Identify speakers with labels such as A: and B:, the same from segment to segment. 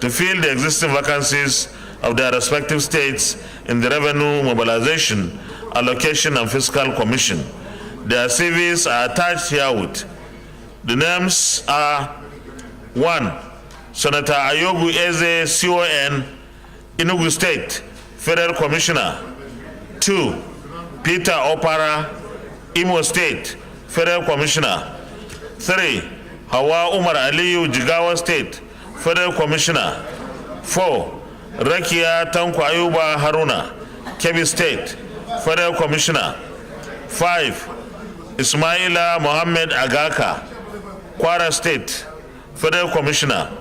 A: to fill the existing vacancies of their respective states in the Revenue Mobilization, Allocation and Fiscal Commission. Their CVs are attached herewith. The names are 1. Senator Ayogu Eze, CON, Enugu State, Federal Commissioner. 2. Peter Opara, Imo State, Federal Commissioner. 3. Hawa Umar Aliyu, Jigawa State, Federal Commissioner. 4. Rakia Tanko Ayuba Haruna, Kebbi State, Federal Commissioner. 5. Ismaila Mohammed Agaka, Kwara State, Federal Commissioner.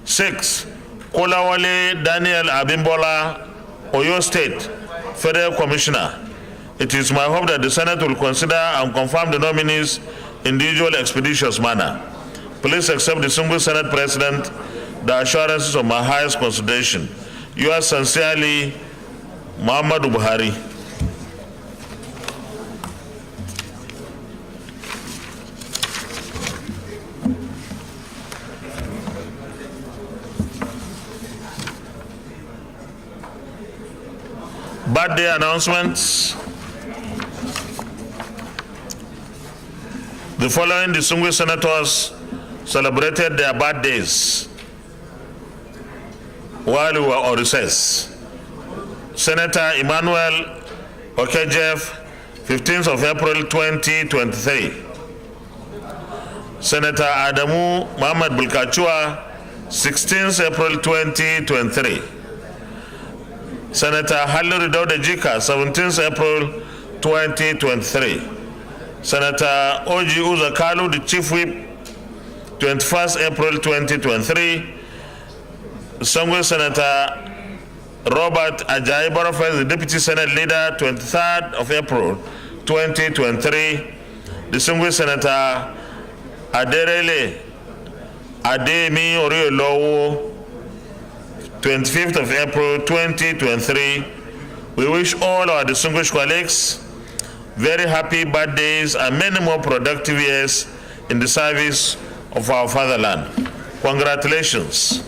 A: 6. Kolawale Daniel Abimbola, Oyo State, Federal Commissioner. It is my hope that the Senate will consider and confirm the nominees in the usual expeditious manner. Please accept the single Senate President the assurances of my highest consideration. Yours sincerely, Muhammadu Buhari. Birthday announcements. The following distinguished senators celebrated their birthdays while we were on recess. Senator Emmanuel Okejef, 15th of April 2023. Senator Adamu Muhammad Bulkachua, 16th April 2023. Senator Haliru Daudejika, 17th April 2023. Senator Oji Uzakalu, the Chief Whip, 21st April 2023. Distinguished Senator Robert Ajayi Boniface, the Deputy Senate Leader, 23rd of April 2023. Distinguished Senator Aderele Ademi Oriolowo, 25th of April 2023. We wish all our distinguished colleagues very happy birthdays and many more productive years in the service of our fatherland. Congratulations.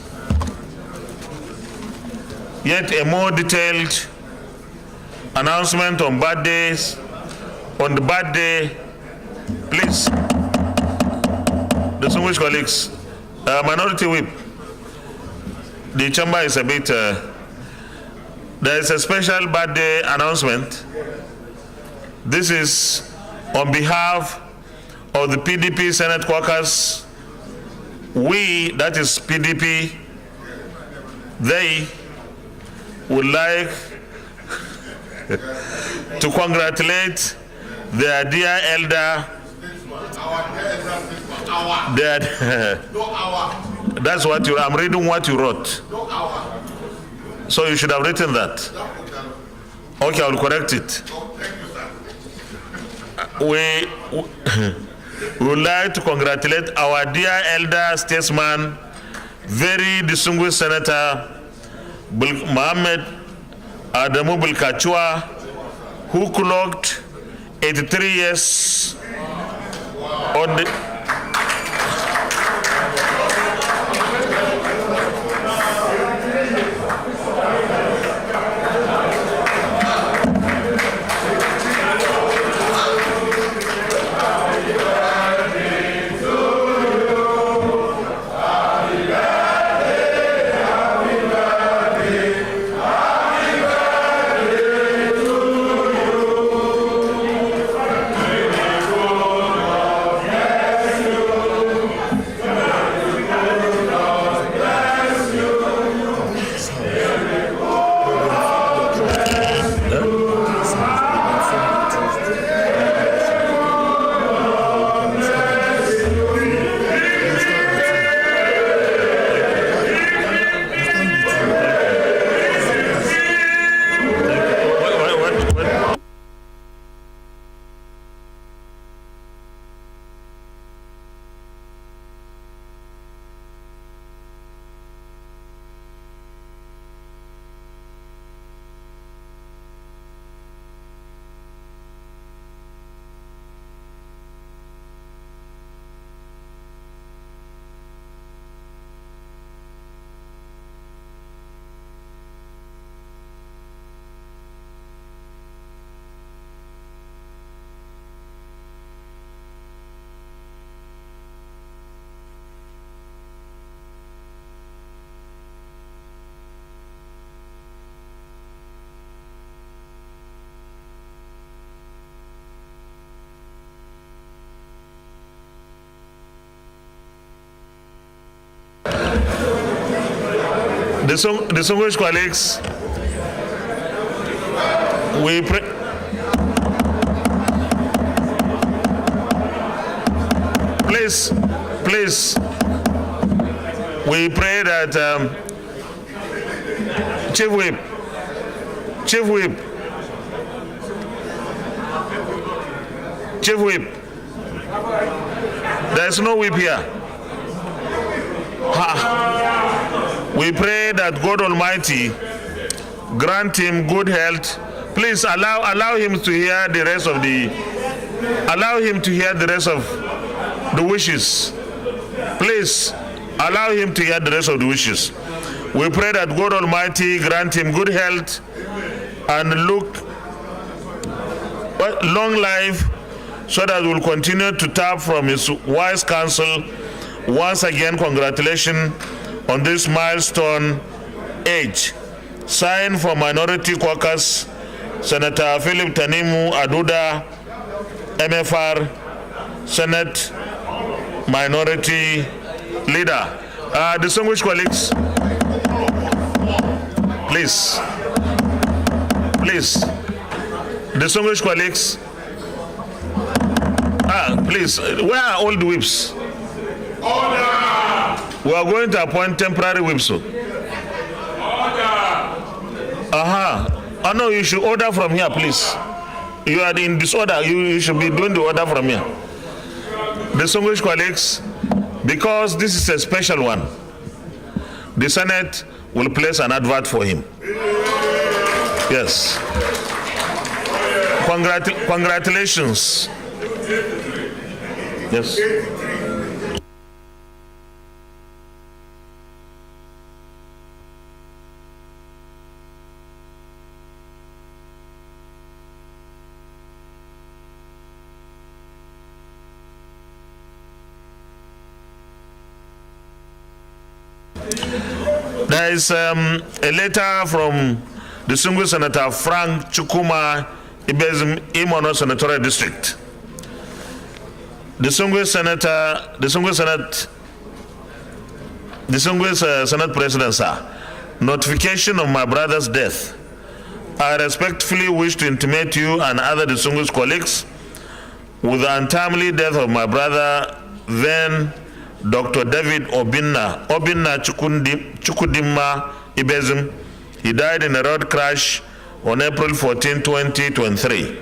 A: Yet a more detailed announcement on birthdays. On the birthday, please, distinguished colleagues, Minority Whip, the chamber is a bit, there is a special birthday announcement. This is on behalf of the PDP Senate caucus. We, that is PDP, they would like to congratulate their dear elder. That's what I'm reading what you wrote. So you should have written that. Okay, I will correct it. We would like to congratulate our dear elder statesman, very distinguished Senator Mohammed Adamu Bulkachua, who clocked 83 years on the Distinguished colleagues, we pray. Please, we pray that Chief Whip, there is no whip here. We pray that God Almighty grant him good health. Please allow him to hear the rest of the wishes. Please allow him to hear the rest of the wishes. We pray that God Almighty grant him good health and long life, so that we'll continue to tap from his wise counsel. Once again, congratulations on this milestone age. Signed for Minority Caucus, Senator Philip Tanimu Aduda, MFR, Senate Minority Leader. Distinguished colleagues, please. Distinguished colleagues, please, where are all the whips? Order! We are going to appoint temporary whips. Order! Oh no, you should order from here, please. You are in disorder. You should be doing the order from here. Distinguished colleagues, because this is a special one, the Senate will place an advert for him. Yes. Congratulations. Yes. There is a letter from distinguished Senator Frank Chukuma Ibezim Imono Senatorial District. Distinguished Senate President, sir, notification of my brother's death. I respectfully wish to intimate you and other distinguished colleagues with the untimely death of my brother, then Dr. David Obinna Chukudimma Ibezim. He died in a road crash on April 14, 2023.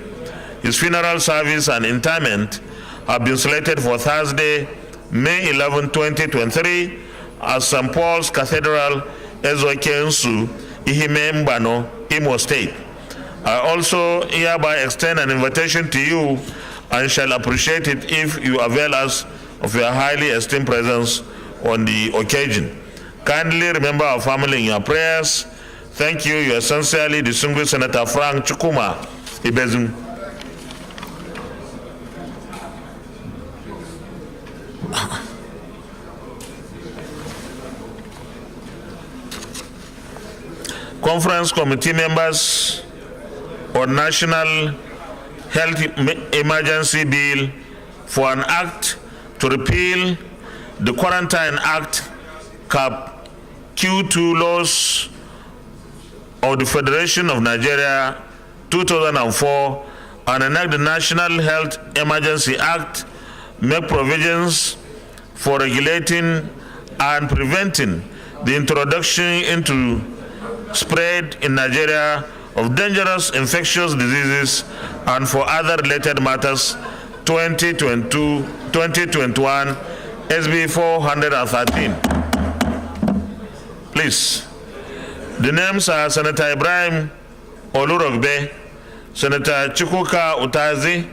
A: His funeral service and interment have been selected for Thursday, May 11, 2023 at St. Paul's Cathedral, Ezokensu, Ihime Mbano, Imo State. I also hereby extend an invitation to you and shall appreciate it if you avail us of your highly esteemed presence on the occasion. Kindly remember our family in your prayers. Thank you. You are sincerely distinguished Senator Frank Chukuma Ibezim. Conference committee members on National Health Emergency Bill for an act to repeal the Quarantine Act Cap Q2 laws of the Federation of Nigeria 2004 and enact the National Health Emergency Act, make provisions for regulating and preventing the introduction into spread in Nigeria of dangerous infectious diseases and for other related matters, 2021 SB 413. Please. The names are Senator Ibrahim Olurogbe, Senator Chukwuka Utazi,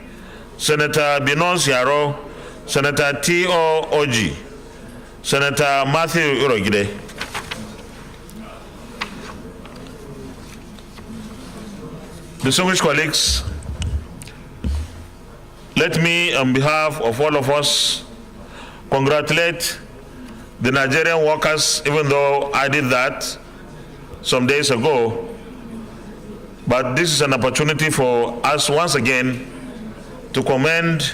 A: Senator Binos Yaro, Senator T.O. Oji, Senator Matthew Urogide. Distinguished colleagues, let me, on behalf of all of us, congratulate the Nigerian workers, even though I did that some days ago. But this is an opportunity for us once again to commend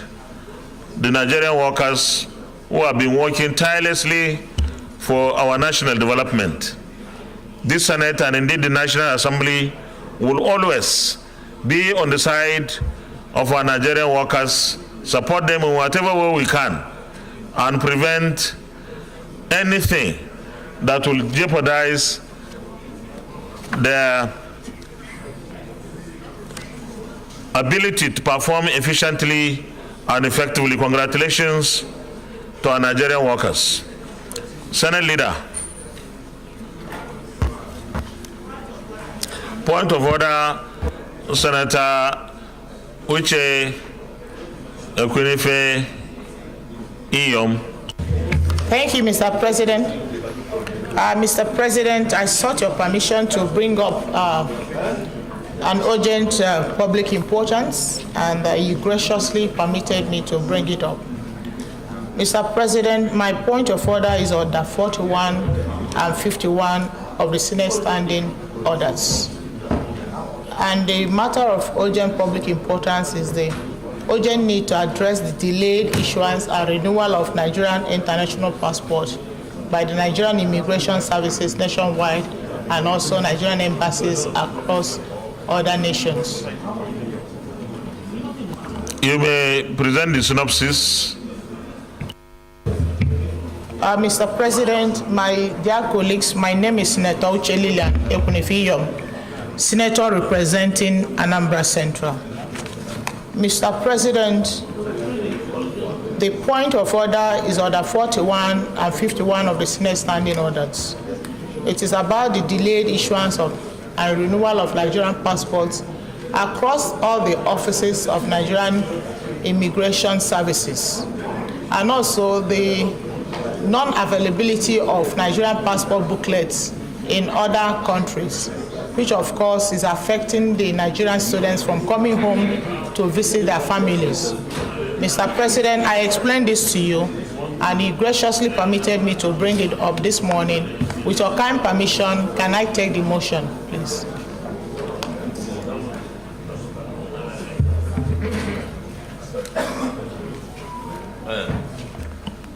A: the Nigerian workers who have been working tirelessly for our national development. this Senate and indeed the National Assembly will always be on the side of our Nigerian workers, support them in whatever way we can, and prevent anything that will jeopardize their ability to perform efficiently and effectively. Congratulations to our Nigerian workers. Senate Leader. Point of order, Senator Uche Ekwinife Iyom.
B: Thank you, Mr. President. Mr. President, I sought your permission to bring up an urgent public importance, and you graciously permitted me to bring it up. Mr. President, my point of order is order 41 and 51 of the Senate Standing Orders. And the matter of urgent public importance is the urgent need to address the delayed issuance and renewal of Nigerian international passports by the Nigerian Immigration Services nationwide and also Nigerian embassies across other nations.
A: You may present the synopsis.
B: Mr. President, my dear colleagues, my name is Senator Uche Ekwinife Iyom, Senator representing Anambra Central. Mr. President, the point of order is order 41 and 51 of the Senate Standing Orders. It is about the delayed issuance of and renewal of Nigerian passports across all the offices of Nigerian Immigration Services, and also the non-availability of Nigerian passport booklets in other countries, which of course is affecting the Nigerian students from coming home to visit their families. Mr. President, I explained this to you, and you graciously permitted me to bring it up this morning. With your kind permission, can I take the motion, please?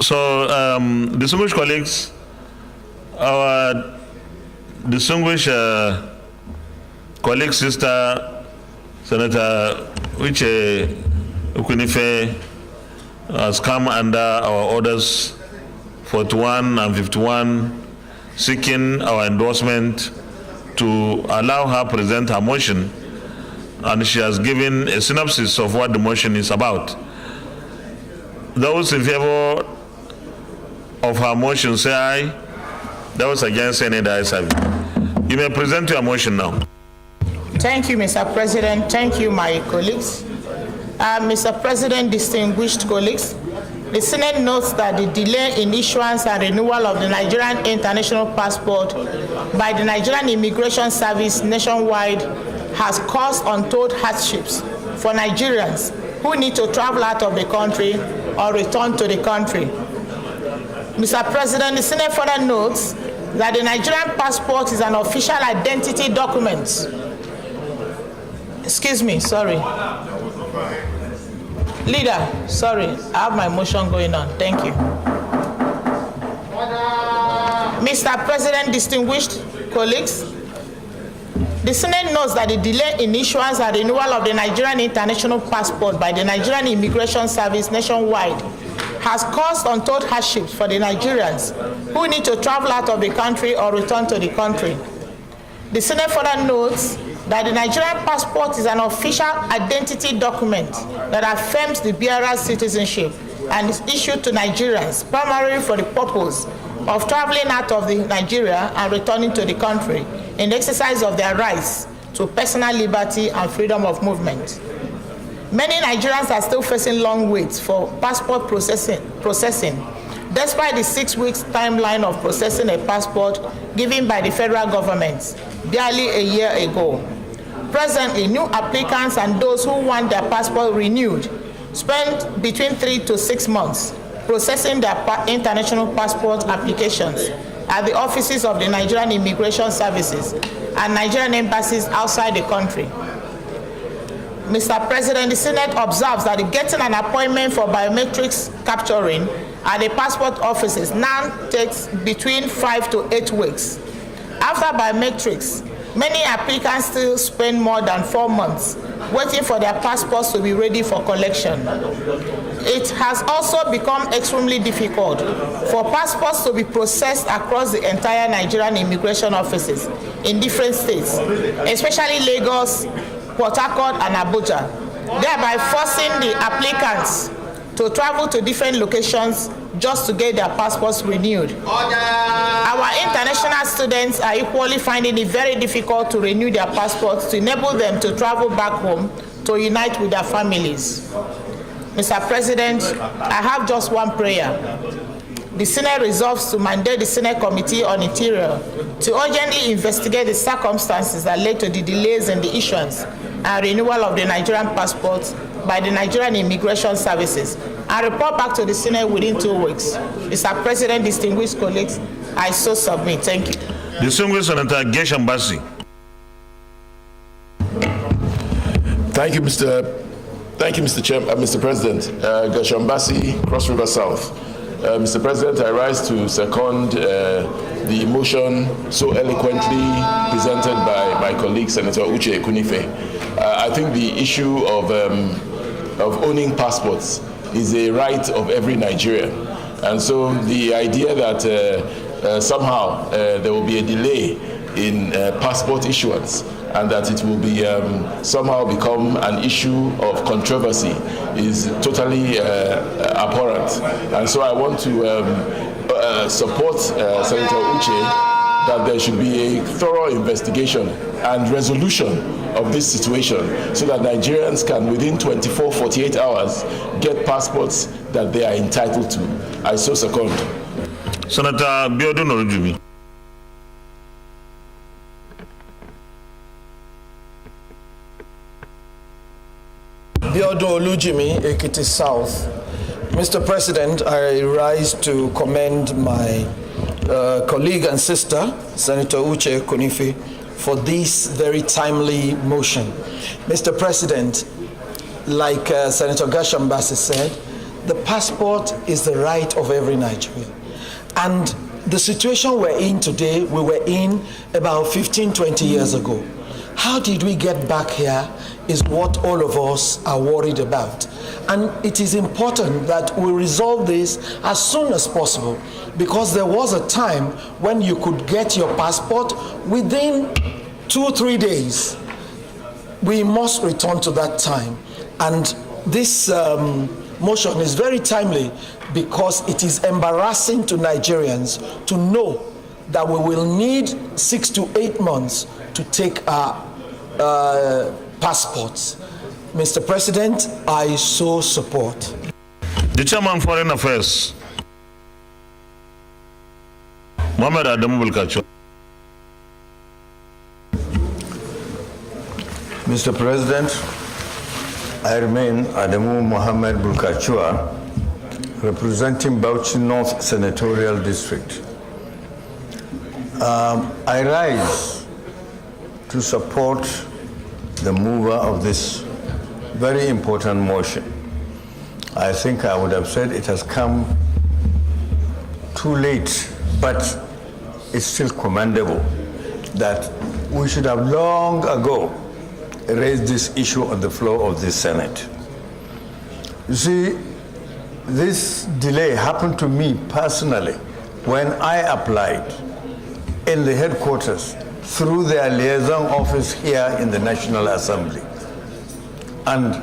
A: So, distinguished colleagues, our distinguished colleague sister, Senator Uche Ekwinife, has come under our orders 41 and 51, seeking our endorsement to allow her present her motion, and she has given a synopsis of what the motion is about. Those in favor of her motion say aye. Those against say nay. The ayes have it. You may present your motion now.
B: Thank you, Mr. President. Thank you, my colleagues. Mr. President, distinguished colleagues, the Senate notes that the delay in issuance and renewal of the Nigerian international passport by the Nigerian Immigration Service nationwide has caused untold hardships for Nigerians who need to travel out of the country or return to the country. Mr. President, the Senate further notes that the Nigerian passport is an official identity document. Excuse me, sorry. Leader, sorry, I have my motion going on. Thank you. Mr. President, distinguished colleagues, the Senate notes that the delay in issuance and renewal of the Nigerian international passport by the Nigerian Immigration Service nationwide has caused untold hardships for the Nigerians who need to travel out of the country or return to the country. The Senate further notes that the Nigerian passport is an official identity document that affirms the bearer's citizenship and is issued to Nigerians primarily for the purpose of traveling out of Nigeria and returning to the country in the exercise of their rights to personal liberty and freedom of movement. Many Nigerians are still facing long waits for passport processing, despite the 6 weeks timeline of processing a passport given by the federal government barely a year ago. Presently, new applicants and those who want their passport renewed spend between 3 to 6 months processing their international passport applications at the offices of the Nigerian Immigration Services and Nigerian embassies outside the country. Mr. President, the Senate observes that getting an appointment for biometrics capturing at the passport offices now takes between 5 to 8 weeks, After biometrics, many applicants still spend more than 4 months waiting for their passports to be ready for collection. It has also become extremely difficult for passports to be processed across the entire Nigerian immigration offices in different states, especially Lagos, Port Harcourt, and Abuja, thereby forcing the applicants to travel to different locations just to get their passports renewed. Our international students are equally finding it very difficult to renew their passports to enable them to travel back home to unite with their families. Mr. President, I have just one prayer. The Senate resolves to mandate the Senate Committee on Interior to urgently investigate the circumstances that led to the delays in the issuance and renewal of the Nigerian passports by the Nigerian Immigration Services and report back to the Senate within 2 weeks. Mr. President, distinguished colleagues, I so submit. Thank you.
A: Distinguished Senator Geshambasi.
C: Thank you, Mr. President. Geshambasi, Cross River South. Mr. President, I rise to second the motion so eloquently presented by my colleague, Senator Uche Kunife. I think the issue of owning passports is a right of every Nigerian. And so the idea that somehow there will be a delay in passport issuance and that it will be somehow become an issue of controversy is totally abhorrent. And so I want to support Senator Uche that there should be a thorough investigation and resolution of this situation so that Nigerians can, within 24, 48 hours, get passports that they are entitled to. I so second.
A: Senator Biodun Olujumi.
D: Biodun Olujimi, Ekiti South. Mr. President, I rise to commend my colleague and sister, Senator Uche Kunife, for this very timely motion. Mr. President, like Senator Geshambasi said, the passport is the right of every Nigerian. And the situation we're in today, we were in about 15, 20 years ago. How did we get back here is what all of us are worried about. And it is important that we resolve this as soon as possible, because there was a time when you could get your passport within 2-3 days. We must return to that time. And this motion is very timely because it is embarrassing to Nigerians to know that we will need 6 to 8 months to take our passports. Mr. President, I so support.
A: The Chairman Foreign Affairs, Mohamed Adamu Bulkacho.
E: Mr. President, I remain Adamu Mohamed Bulkachua, representing Bauchi North Senatorial District. I rise to support the mover of this very important motion. I think I would have said it has come too late, but it's still commendable that we should have long ago raised this issue on the floor of the Senate. You see, this delay happened to me personally when I applied in the headquarters through their liaison office here in the National Assembly. And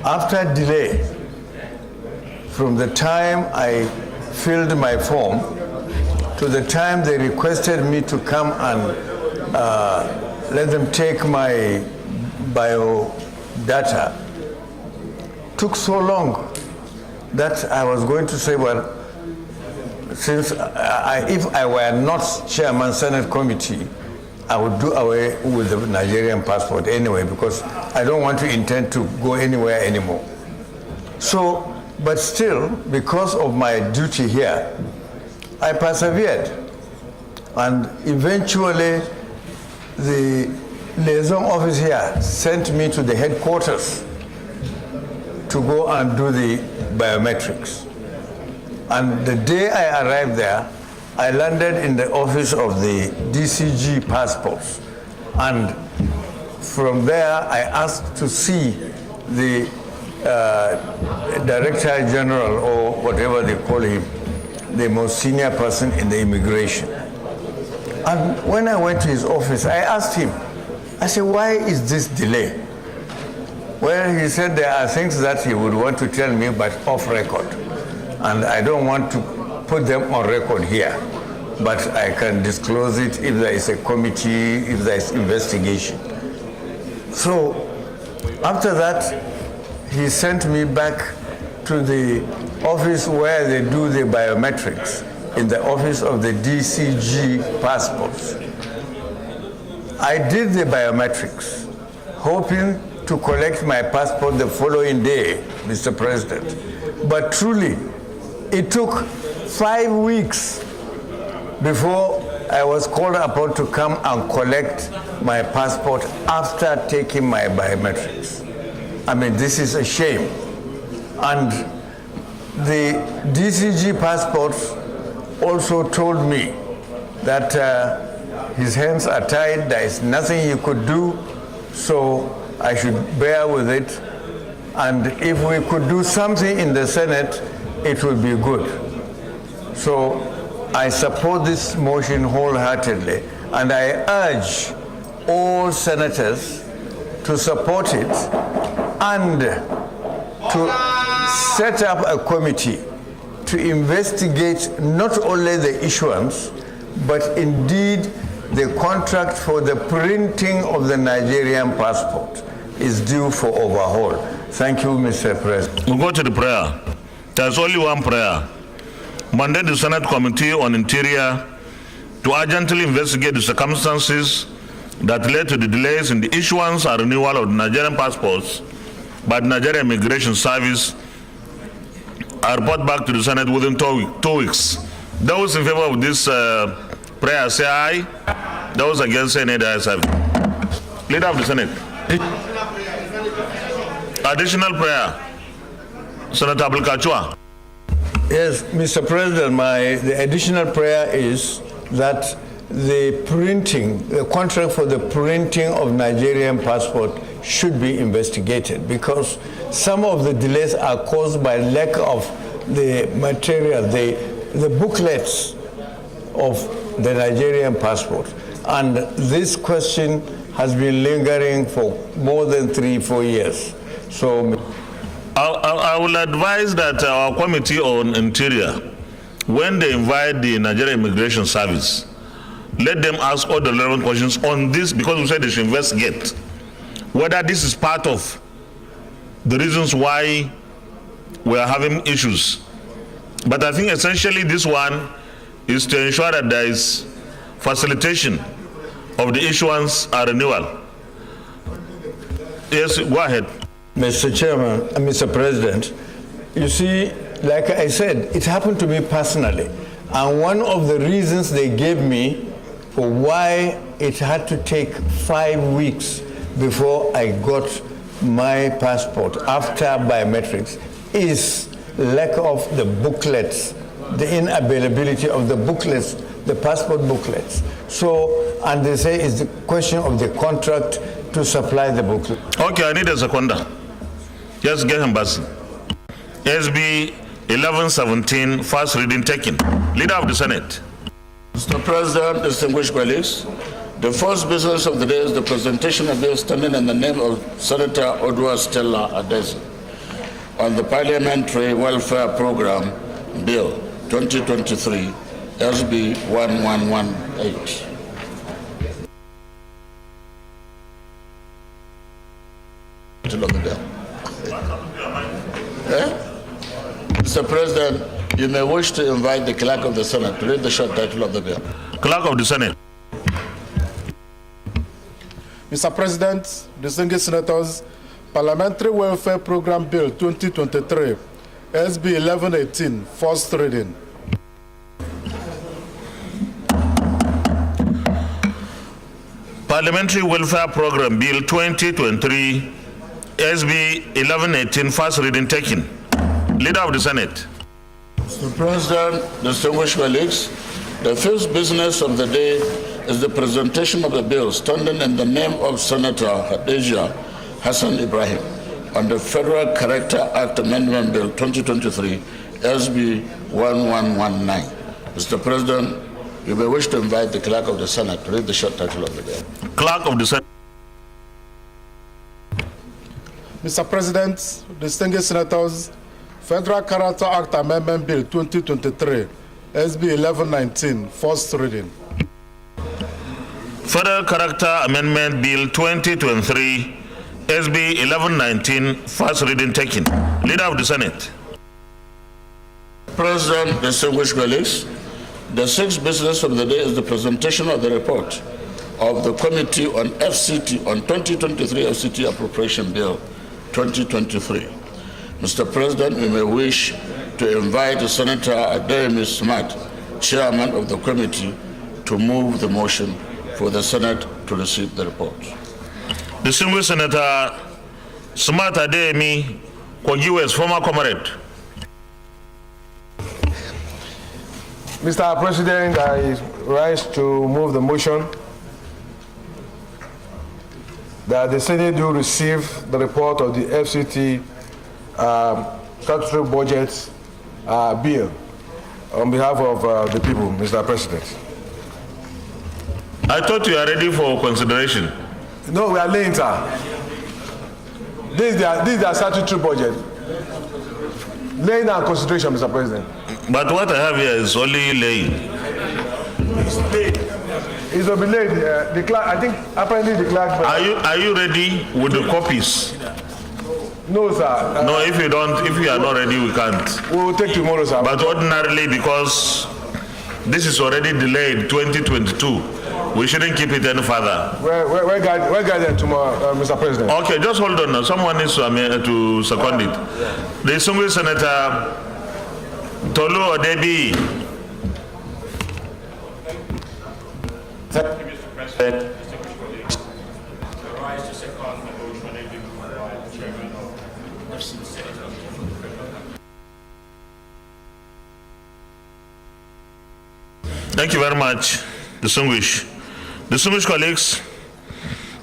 E: after delay, from the time I filled my form to the time they requested me to come and let them take my bio data, took so long that I was going to say, well, since if I were not chairman Senate committee, I would do away with the Nigerian passport anyway, because I don't want to intend to go anywhere anymore. So, but still, because of my duty here, I persevered. And eventually, the liaison office here sent me to the headquarters to go and do the biometrics. And the day I arrived there, I landed in the office of the DCG passports, and from there I asked to see the Director General, or whatever they call him, the most senior person in the immigration. And when I went to his office, I asked him, I said, why is this delay? Well, he said there are things that he would want to tell me, but off record. And I don't want to put them on record here. But I can disclose it if there is a committee, if there is investigation. So after that, he sent me back to the office where they do the biometrics, in the office of the DCG passports. I did the biometrics, hoping to collect my passport the following day, Mr. President. But truly, it took 5 weeks before I was called upon to come and collect my passport after taking my biometrics. I mean, this is a shame. And the DCG passports also told me that his hands are tied, there is nothing he could do, so I should bear with it. And if we could do something in the Senate, it would be good. So I support this motion wholeheartedly, and I urge all senators to support it and to set up a committee to investigate not only the issuance, but indeed the contract for the printing of the Nigerian passport is due for overhaul. Thank you, Mr. President.
A: We'll go to the prayer. There's only one prayer. Mandate the Senate Committee on Interior to urgently investigate the circumstances that led to the delays in the issuance and renewal of the Nigerian passports by the Nigerian Immigration Service. I report back to the Senate within 2 weeks. Those in favor of this prayer say aye. Those against say nay. The ayes have it. Leader of the Senate. Additional prayer. Senator Abdul-Kachua.
E: Yes, Mr. President, the additional prayer is that the contract for the printing of Nigerian passport should be investigated, because some of the delays are caused by lack of the material, the booklets of the Nigerian passport. And this question has been lingering for more than 3-4 years. So
A: I will advise that our Committee on Interior, when they invite the Nigerian Immigration Service, let them ask all the relevant questions on this, because we said they should investigate whether this is part of the reasons why we are having issues. But I think essentially this one is to ensure that there is facilitation of the issuance and renewal. Yes, go ahead.
E: Mr. Chairman, Mr. President, you see, like I said, it happened to me personally. And one of the reasons they gave me for why it had to take 5 weeks before I got my passport after biometrics is lack of the booklets, the inavailability of the booklets, the passport booklets. So, and they say it's the question of the contract to supply the booklet.
A: Okay, I need a seconder. Just get him busy. SB 1117, first reading taken. Leader of the Senate.
F: Mr. President, distinguished colleagues, the first business of the day is the presentation of bill standing in the name of Senator Odua Stella Adesi on the Parliamentary Welfare Program Bill 2023, SB 1118. Title of the bill. Mr. President, you may wish to invite the Clerk of the Senate to read the short title of the bill.
A: Clerk of the Senate.
G: Mr. President, distinguished senators, Parliamentary Welfare Program Bill 2023, SB 1118, first reading.
A: Parliamentary Welfare Program Bill 2023, SB 1118, first reading taken. Leader of the Senate.
F: Mr. President, distinguished colleagues, The first business of the day is the presentation of a bill standing in the name of Senator Hadejia Hassan Ibrahim on the Federal Character Act Amendment Bill 2023, SB 1119. Mr. President, you may wish to invite the Clerk of the Senate to read the short title of the bill.
A: Clerk of the Senate.
G: Mr. President, distinguished senators, Federal Character Act Amendment Bill 2023, SB 1119, first reading.
A: Federal Character Amendment Bill 2023, SB 1119, first reading taken. Leader of the Senate.
F: President, distinguished colleagues, the sixth business of the day is the presentation of the report of the Committee on FCT on 2023 FCT Appropriation Bill 2023. Mr. President, we may wish to invite Senator Adeyemi Smart, Chairman of the committee, to move the motion for the Senate to receive the report.
A: Distinguished Senator Smart Adeyemi, Kogiwe's former comrade.
H: Mr. President, I rise to move the motion that the Senate do receive the report of the FCT statutory budget bill on behalf of the people, Mr. President.
A: I thought you are ready for consideration.
H: No, we are laying, sir. This is the statutory budget. Laying down consideration, Mr. President.
A: But what I have here is only laying.
H: It will be laid. I think apparently the clerk.
A: Are you ready with the copies?
H: No, sir.
A: No, if you are not ready, we can't.
H: We will take tomorrow, sir.
A: But ordinarily, because this is already delayed 2022, we shouldn't keep it any further.
H: We're gathered tomorrow, Mr. President.
A: Okay, just hold on now. Someone needs to second it. The distinguished Senator Tolu Odebi.
I: Thank you, Mr. President. Distinguished colleagues, I rise to second the motion moved by the Chairman of the Senate.
A: Thank you very much, distinguished colleagues.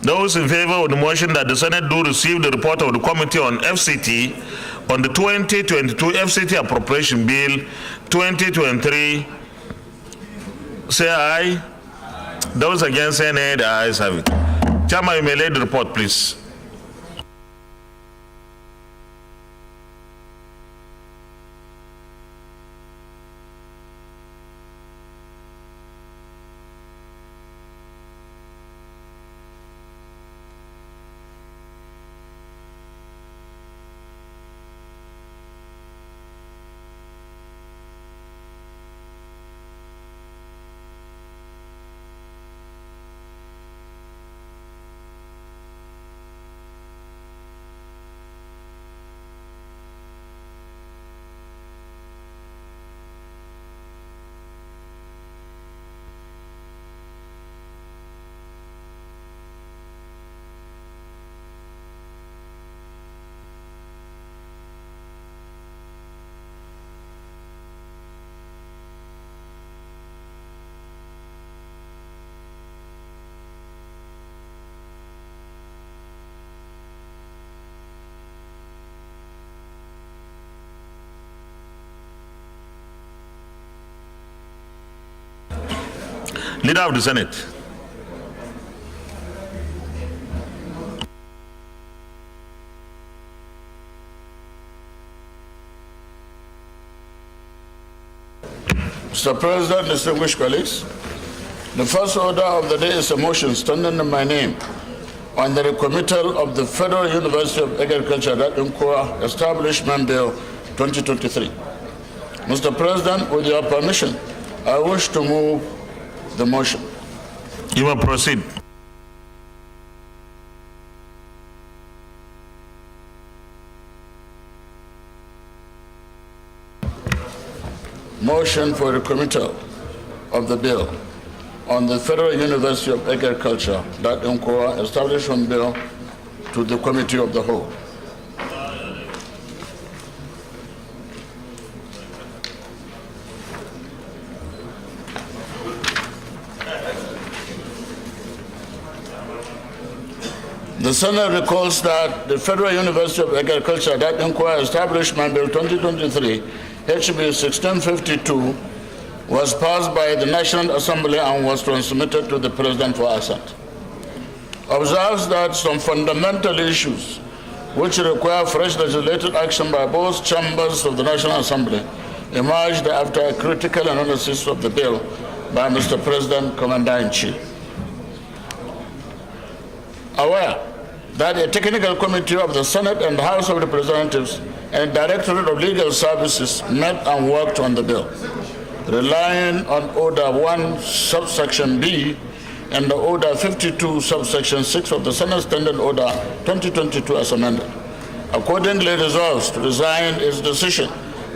A: Those in favor of the motion that the Senate do receive the report of the Committee on FCT on the 2022 FCT Appropriation Bill 2023, say aye. Those against say nay, the ayes have it. Chairman, you may lay the report, please. Leader of the Senate.
F: Mr. President, distinguished colleagues, the first order of the day is a motion standing in my name on the recommittal of the Federal University of Agriculture Establishment Bill 2023. Mr. President, with your permission, I wish to move the motion.
A: You may proceed.
F: Motion for the committal of the bill on the Federal University of Agriculture Establishment Bill to the Committee of the Whole. The Senate recalls that the Federal University of Agriculture, that inquiry establishment bill 2023, HB 1652, was passed by the National Assembly and was transmitted to the President for assent. Observes that some fundamental issues which require fresh legislative action by both chambers of the National Assembly emerged after a critical analysis of the bill by Mr. President, Commander-in-Chief. Aware that a technical committee of the Senate and the House of Representatives and Directorate of Legal Services met and worked on the bill, relying on Order 1, subsection B, and the Order 52, subsection 6 of the Senate Standing Order 2022 as amended. Accordingly, resolves to resign its decision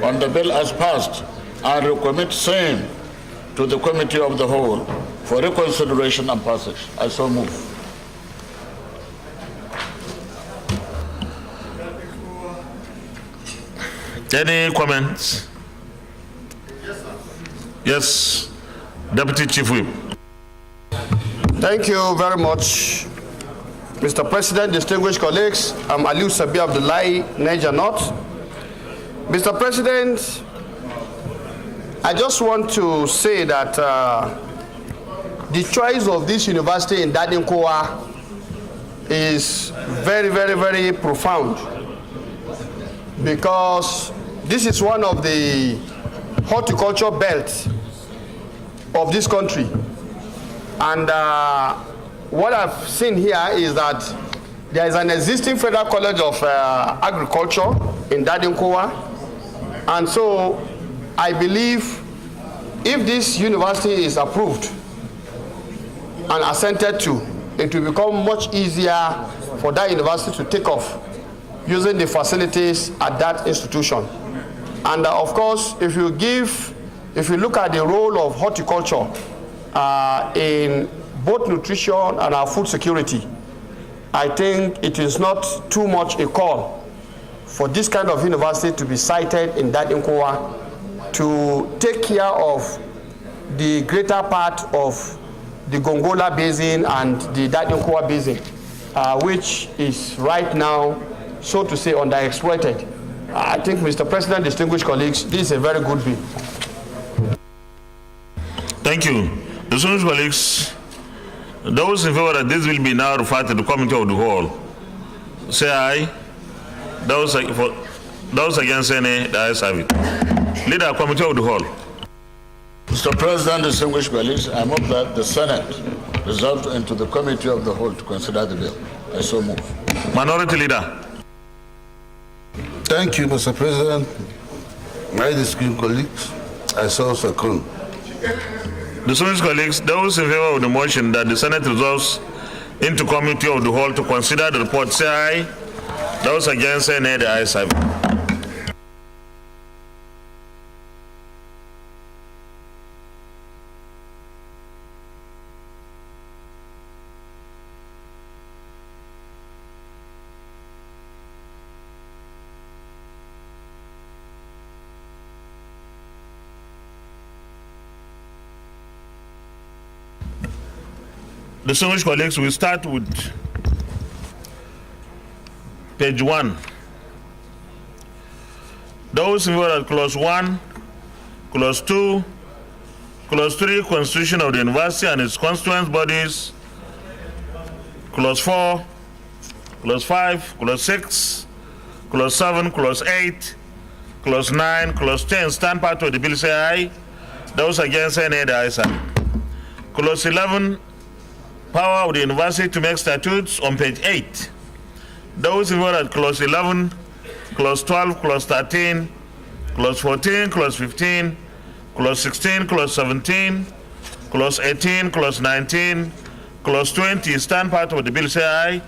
F: on the bill as passed and recommit same to the Committee of the Whole for reconsideration and passage. I so move.
A: Any comments? Yes, Deputy Chief Whip.
J: Thank you very much, Mr. President, distinguished colleagues. I'm Aliu Sabi Abdullahi, Niger North. Mr. President, I just want to say that the choice of this university in Dadinkowa is very, very, very profound, because this is one of the horticulture belts of this country. And what I've seen here is that there is an existing Federal College of Agriculture in Dadinkowa. And so I believe if this university is approved and assented to, it will become much easier for that university to take off using the facilities at that institution. And of course, if you look at the role of horticulture in both nutrition and our food security, I think it is not too much a call for this kind of university to be sited in Dadinkowa to take care of the greater part of the Gongola Basin and the Dadinkowa Basin, which is right now, so to say, underexploited. I think, Mr. President, distinguished colleagues, this is a very good bill.
A: Thank you. Distinguished colleagues, those in favor that this will be now referred to the Committee of the Whole, say aye. Those against say nay, the ayes have it. Leader, Committee of the Whole.
F: Mr. President, distinguished colleagues, I move that the Senate resolve into the Committee of the Whole to consider the bill. I so move.
A: Minority Leader.
K: Thank you, Mr. President. My distinguished colleagues, I so second.
A: Distinguished colleagues, those in favor of the motion that the Senate resolves into Committee of the Whole to consider the report, say aye. Those against say nay, the ayes have it. Distinguished colleagues, we start with page 1. Those in favor of clause 1, clause 2, clause 3, Constitution of the University and its constituent bodies, clause 4, clause 5, clause 6, clause 7, clause 8, clause 9, clause 10, stand part of the bill, say aye. Those against say nay, the ayes have it. Clause 11, power of the university to make statutes, on page 8. Those in favor of clause 11, clause 12, clause 13, clause 14, clause 15, clause 16, clause 17, clause 18, clause 19, clause 20, stand part of the bill, say aye.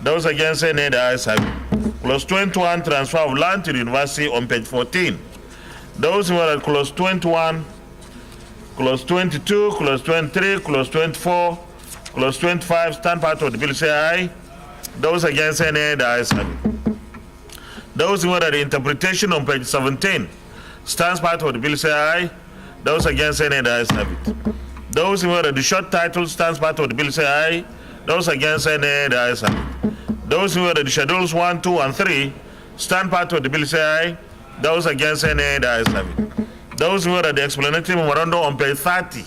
A: Those against say nay, the ayes have it. Clause 21, transfer of land to the university, on page 14. Those in favor of clause 21, clause 22, clause 23, clause 24, clause 25, stand part of the bill, say aye. Those against say nay, the ayes have it. Those who are the interpretation on page 17, stands part of the bill, say aye. Those against say nay, the ayes have it. Those who are the short title, stands part of the bill, say aye. Those against, say nay. The ayes have it. Those who are the schedules 1, 2, and 3 stand part of the bill say aye. Those against, say nay. The ayes have it. Those who are the explanatory memorandum on page 30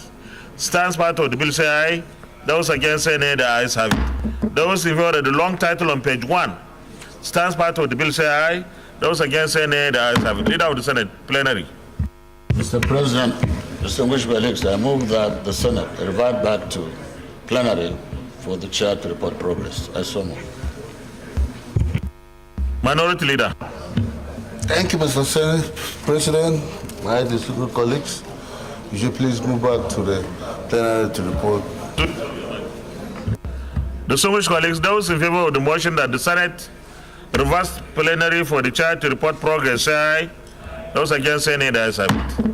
A: stands part of the bill say aye. Those against, say nay. The ayes have it. Those in favor of the long title on page 1 stands part of the bill say aye. Those against, say nay. The ayes have it. Leader of the Senate, plenary.
F: Mr. President, distinguished colleagues, I move that the Senate revert back to plenary for the chair to report progress. I so move.
A: Minority Leader.
K: Thank you, Mr. Senate President. My distinguished colleagues, you should please move back to the plenary to report.
A: Distinguished colleagues, those in favor of the motion that the Senate reverse plenary for the chair to report progress, say aye. Those against, say nay. The ayes have it.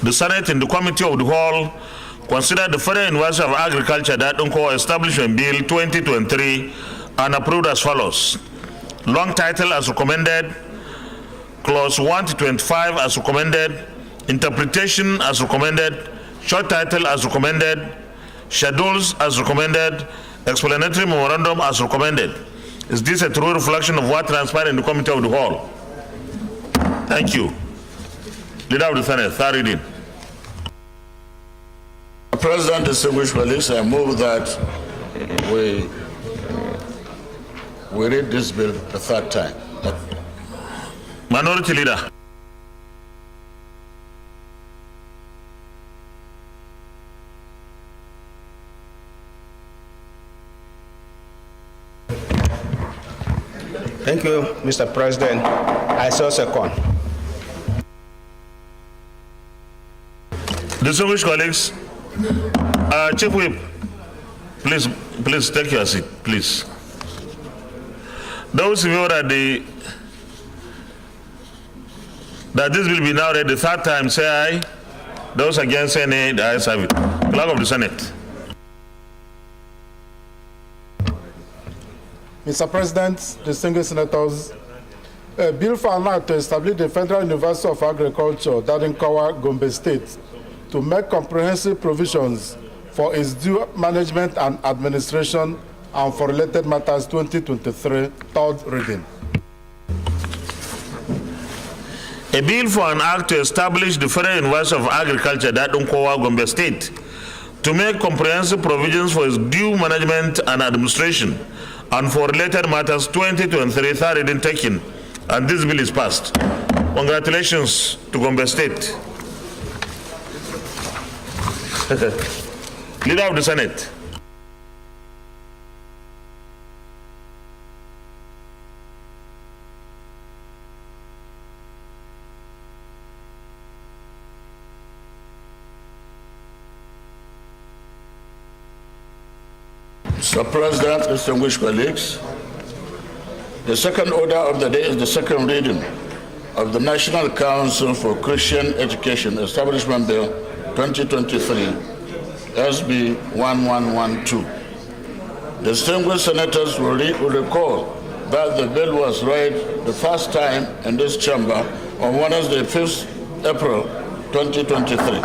A: The Senate in the Committee of the Whole considered the Federal University of Agriculture that Establishment Bill 2023 and approved as follows. Long title as recommended, clause 1 to 25 as recommended, interpretation as recommended, short title as recommended, schedules as recommended, explanatory memorandum as recommended. Is this a true reflection of what transpired in the Committee of the Whole? Thank you. Leader of the Senate, third reading.
F: President, distinguished colleagues, I move that we read this bill a third time.
A: Minority Leader.
L: Thank you, Mr. President. I so second.
A: Distinguished colleagues, Chief Whip, please take your seat, please. Those of you that this will be now read the third time, say aye. Those against, say nay. The ayes have it. Clerk of the Senate.
G: Mr. President, distinguished senators, a bill for an act to establish the Federal University of Agriculture, Dadinkawa, Gombe State, to make comprehensive provisions for its due management and administration and for related matters 2023, third reading.
A: A bill for an act to establish the Federal University of Agriculture, Dadinkawa, Gombe State, to make comprehensive provisions for its due management and administration and for related matters 2023, third reading taken, and this bill is passed. Congratulations to Gombe State. Leader of the Senate.
F: Mr. President, distinguished colleagues, the second order of the day is the second reading of the National Council for Christian Education Establishment Bill 2023, SB 1112. Distinguished senators will recall that the bill was read the first time in this chamber on Wednesday, 5th April 2023.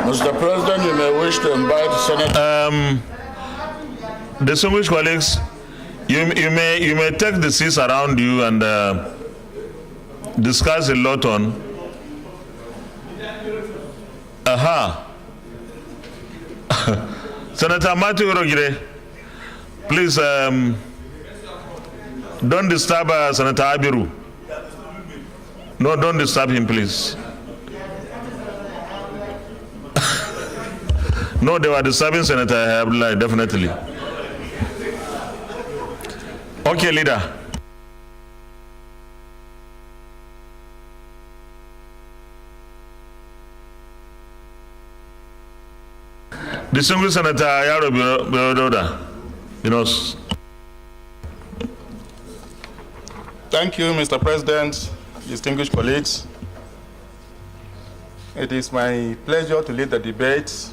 F: Mr. President, you may wish to invite Senator.
A: Distinguished colleagues, you may take the seats around you and discuss a lot on. Senator Matthew Rogire, please don't disturb Senator Abiru. No, don't disturb him, please. No, they were disturbing Senator Abdullah, definitely. Okay, Leader. Distinguished Senator Yaro Biododa,
M: Thank you, Mr. President, distinguished colleagues. It is my pleasure to lead the debate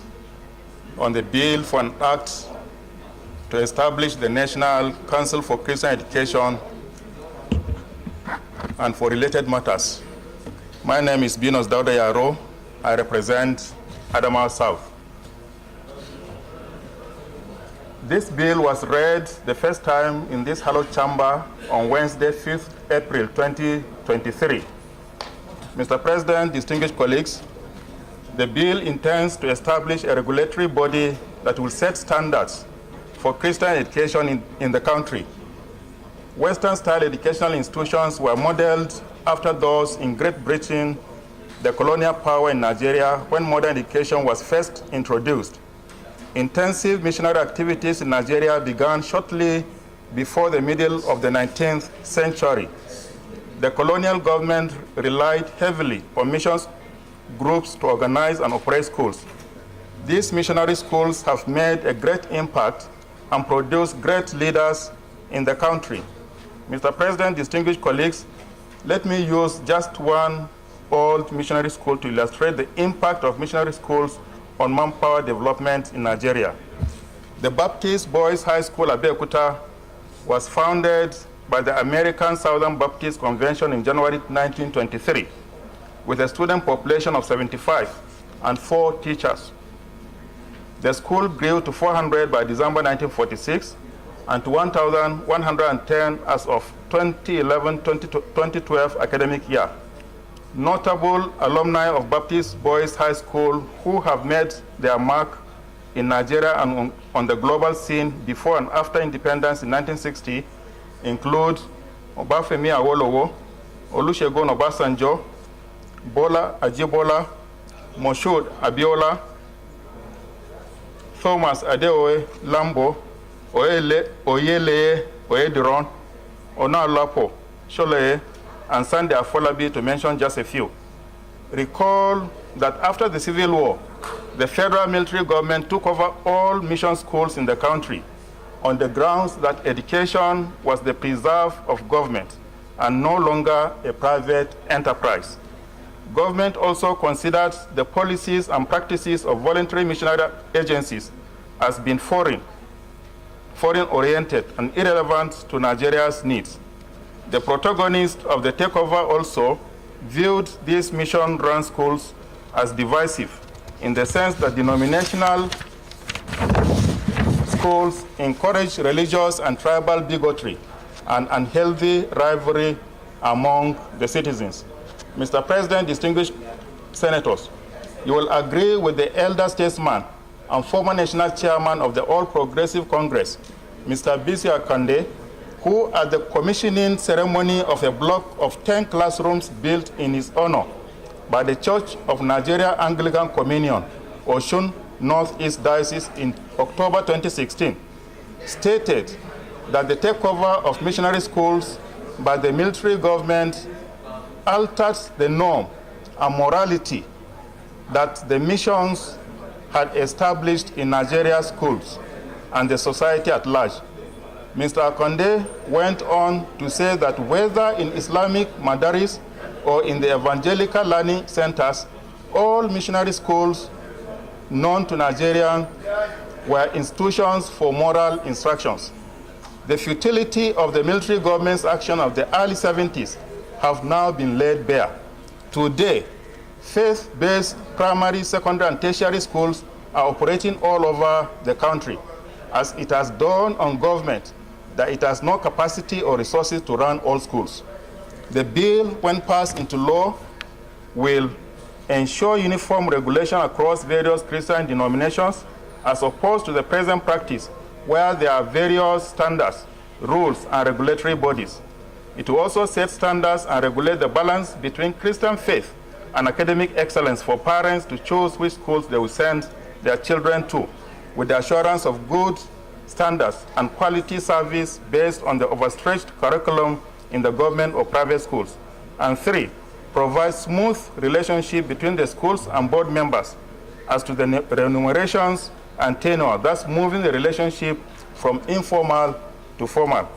M: on the bill for an act to establish the National Council for Christian Education and for related matters. My name is Binos Dauda Yaro. I represent Adamawa South. This bill was read the first time in this hallowed chamber on Wednesday, 5th April 2023. Mr. President, distinguished colleagues, the bill intends to establish a regulatory body that will set standards for Christian education in the country. Western-style educational institutions were modeled after those in Great Britain, the colonial power in Nigeria, when modern education was first introduced. Intensive missionary activities in Nigeria began shortly before the middle of the 19th century. The colonial government relied heavily on missions groups to organize and operate schools. These missionary schools have made a great impact and produced great leaders in the country. Mr. President, distinguished colleagues, let me use just one old missionary school to illustrate the impact of missionary schools on manpower development in Nigeria. The Baptist Boys High School Abeokuta was founded by the American Southern Baptist Convention in January 1923 with a student population of 75 and 4 teachers. The school grew to 400 by December 1946 and to 1,110 as of 2011-2012 academic year. Notable alumni of Baptist Boys High School who have made their mark in Nigeria and on the global scene before and after independence in 1960 include Obafemi Awolowo, Olusegun Obasanjo, Bola Ajibola, Moshood Abiola, Thomas Adeoye Lambo, Oyeleye Oyediron, Onalapo Sholeye, and Sunday Afolabi, to mention just a few. Recall that after the Civil War, the federal military government took over all mission schools in the country on the grounds that education was the preserve of government and no longer a private enterprise. Government also considered the policies and practices of voluntary missionary agencies as being foreign-oriented and irrelevant to Nigeria's needs. The protagonists of the takeover also viewed these mission-run schools as divisive in the sense that denominational schools encourage religious and tribal bigotry and unhealthy rivalry among the citizens. Mr. President, distinguished senators, you will agree with the elder statesman and former national chairman of the All Progressive Congress, Mr. Bisi Akande, who at the commissioning ceremony of a block of 10 classrooms built in his honor by the Church of Nigeria Anglican Communion, Osun Northeast Diocese in October 2016, stated that the takeover of missionary schools by the military government altered the norm and morality that the missions had established in Nigeria's schools and the society at large. Mr. Akande went on to say that whether in Islamic madaris or in the evangelical learning centers, all missionary schools known to Nigerians were institutions for moral instructions. The futility of the military government's action of the early 70s have now been laid bare. Today, faith-based primary, secondary, and tertiary schools are operating all over the country, as it has dawned on government that it has no capacity or resources to run all schools. The bill, when passed into law, will ensure uniform regulation across various Christian denominations, as opposed to the present practice where there are various standards, rules, and regulatory bodies. It will also set standards and regulate the balance between Christian faith and academic excellence for parents to choose which schools they will send their children to, with the assurance of good standards and quality service based on the overstretched curriculum in the government or private schools. And 3, provide smooth relationship between the schools and board members as to the remunerations and tenure, thus moving the relationship from informal to formal.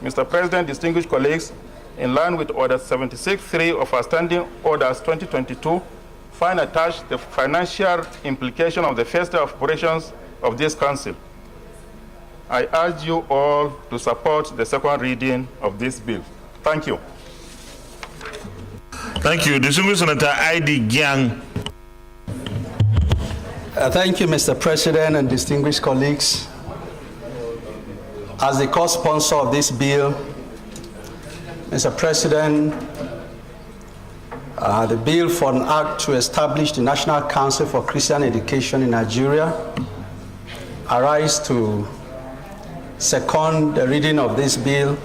M: Mr. President, distinguished colleagues, in line with Order 76.3 of our Standing Orders 2022, find attached the financial implication of the first day of operations of this council. I urge you all to support the second reading of this bill. Thank you.
A: Thank you. Distinguished Senator I.D. Gyang.
N: Thank you, Mr. President and distinguished colleagues. As the co-sponsor of this bill, Mr. President, the bill for an act to establish the National Council for Christian Education in Nigeria, I rise to second the reading of this bill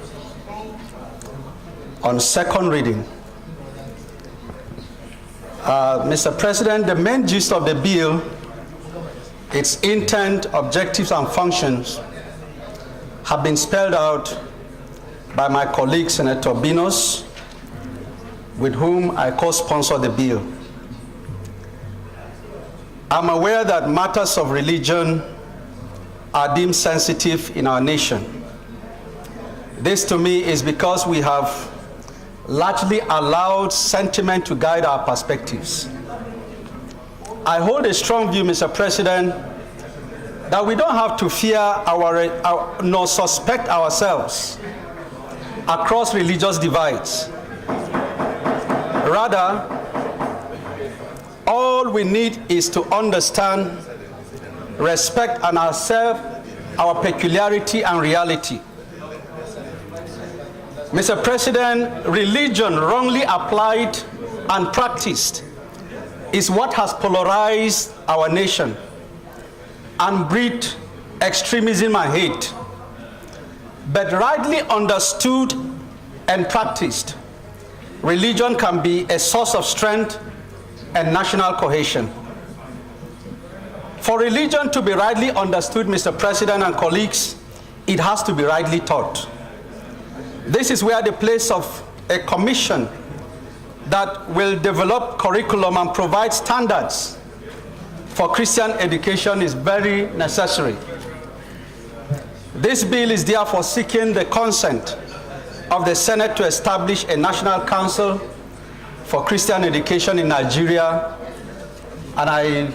N: on second reading. Mr. President, the main gist of the bill, its intent, objectives, and functions have been spelled out by my colleague, Senator Binos, with whom I co-sponsor the bill. I'm aware that matters of religion are deemed sensitive in our nation. This to me is because we have largely allowed sentiment to guide our perspectives. I hold a strong view, Mr. President, that we don't have to fear nor suspect ourselves across religious divides. Rather, all we need is to understand, respect, and accept our peculiarity and reality. Mr. President, religion wrongly applied and practiced is what has polarized our nation and breed extremism and hate. But rightly understood and practiced, religion can be a source of strength and national cohesion. For religion to be rightly understood, Mr. President and colleagues, it has to be rightly taught. This is where the place of a commission that will develop curriculum and provide standards for Christian education is very necessary. This bill is therefore seeking the consent of the Senate to establish a National Council for Christian Education in Nigeria, and I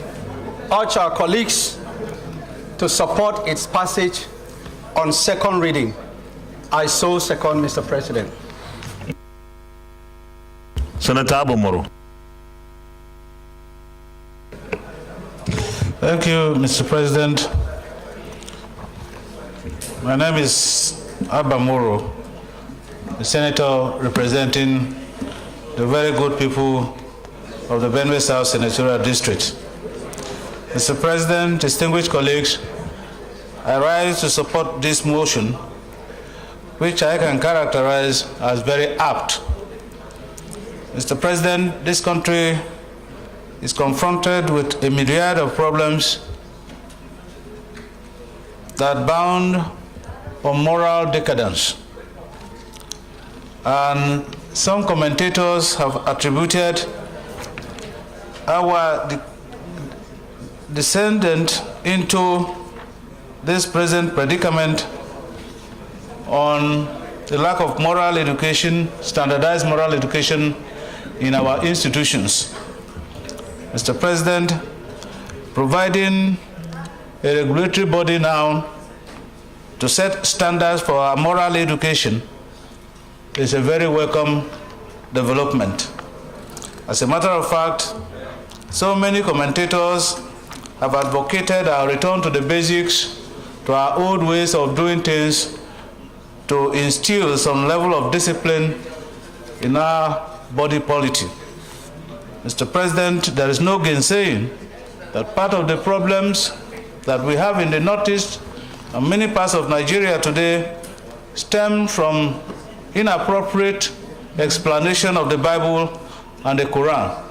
N: urge our colleagues to support its passage on second reading. I so second, Mr. President.
A: Senator Abomoro.
O: Thank you, Mr. President. My name is Abomoro, the senator representing the very good people of the Benue South Senatorial District. Mr. President, distinguished colleagues, I rise to support this motion, which I can characterize as very apt. Mr. President, this country is confronted with a myriad of problems that bound on moral decadence. And some commentators have attributed our descent into this present predicament on the lack of moral education, standardized moral education in our institutions. Mr. President, providing a regulatory body now to set standards for our moral education is a very welcome development. As a matter of fact, so many commentators have advocated our return to the basics, to our old ways of doing things, to instill some level of discipline in our body polity. Mr. President, there is no gainsaying that part of the problems that we have in the Northeast and many parts of Nigeria today stem from inappropriate explanation of the Bible and the Quran.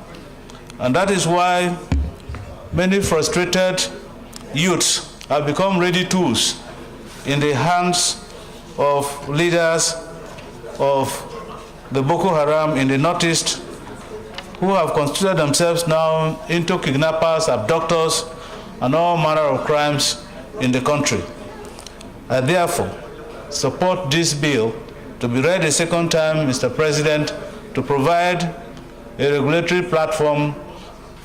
O: And that is why many frustrated youths have become ready tools in the hands of leaders of the Boko Haram in the Northeast, who have constituted themselves now into kidnappers, abductors, and all manner of crimes in the country. I therefore support this bill to be read a second time, Mr. President, to provide a regulatory platform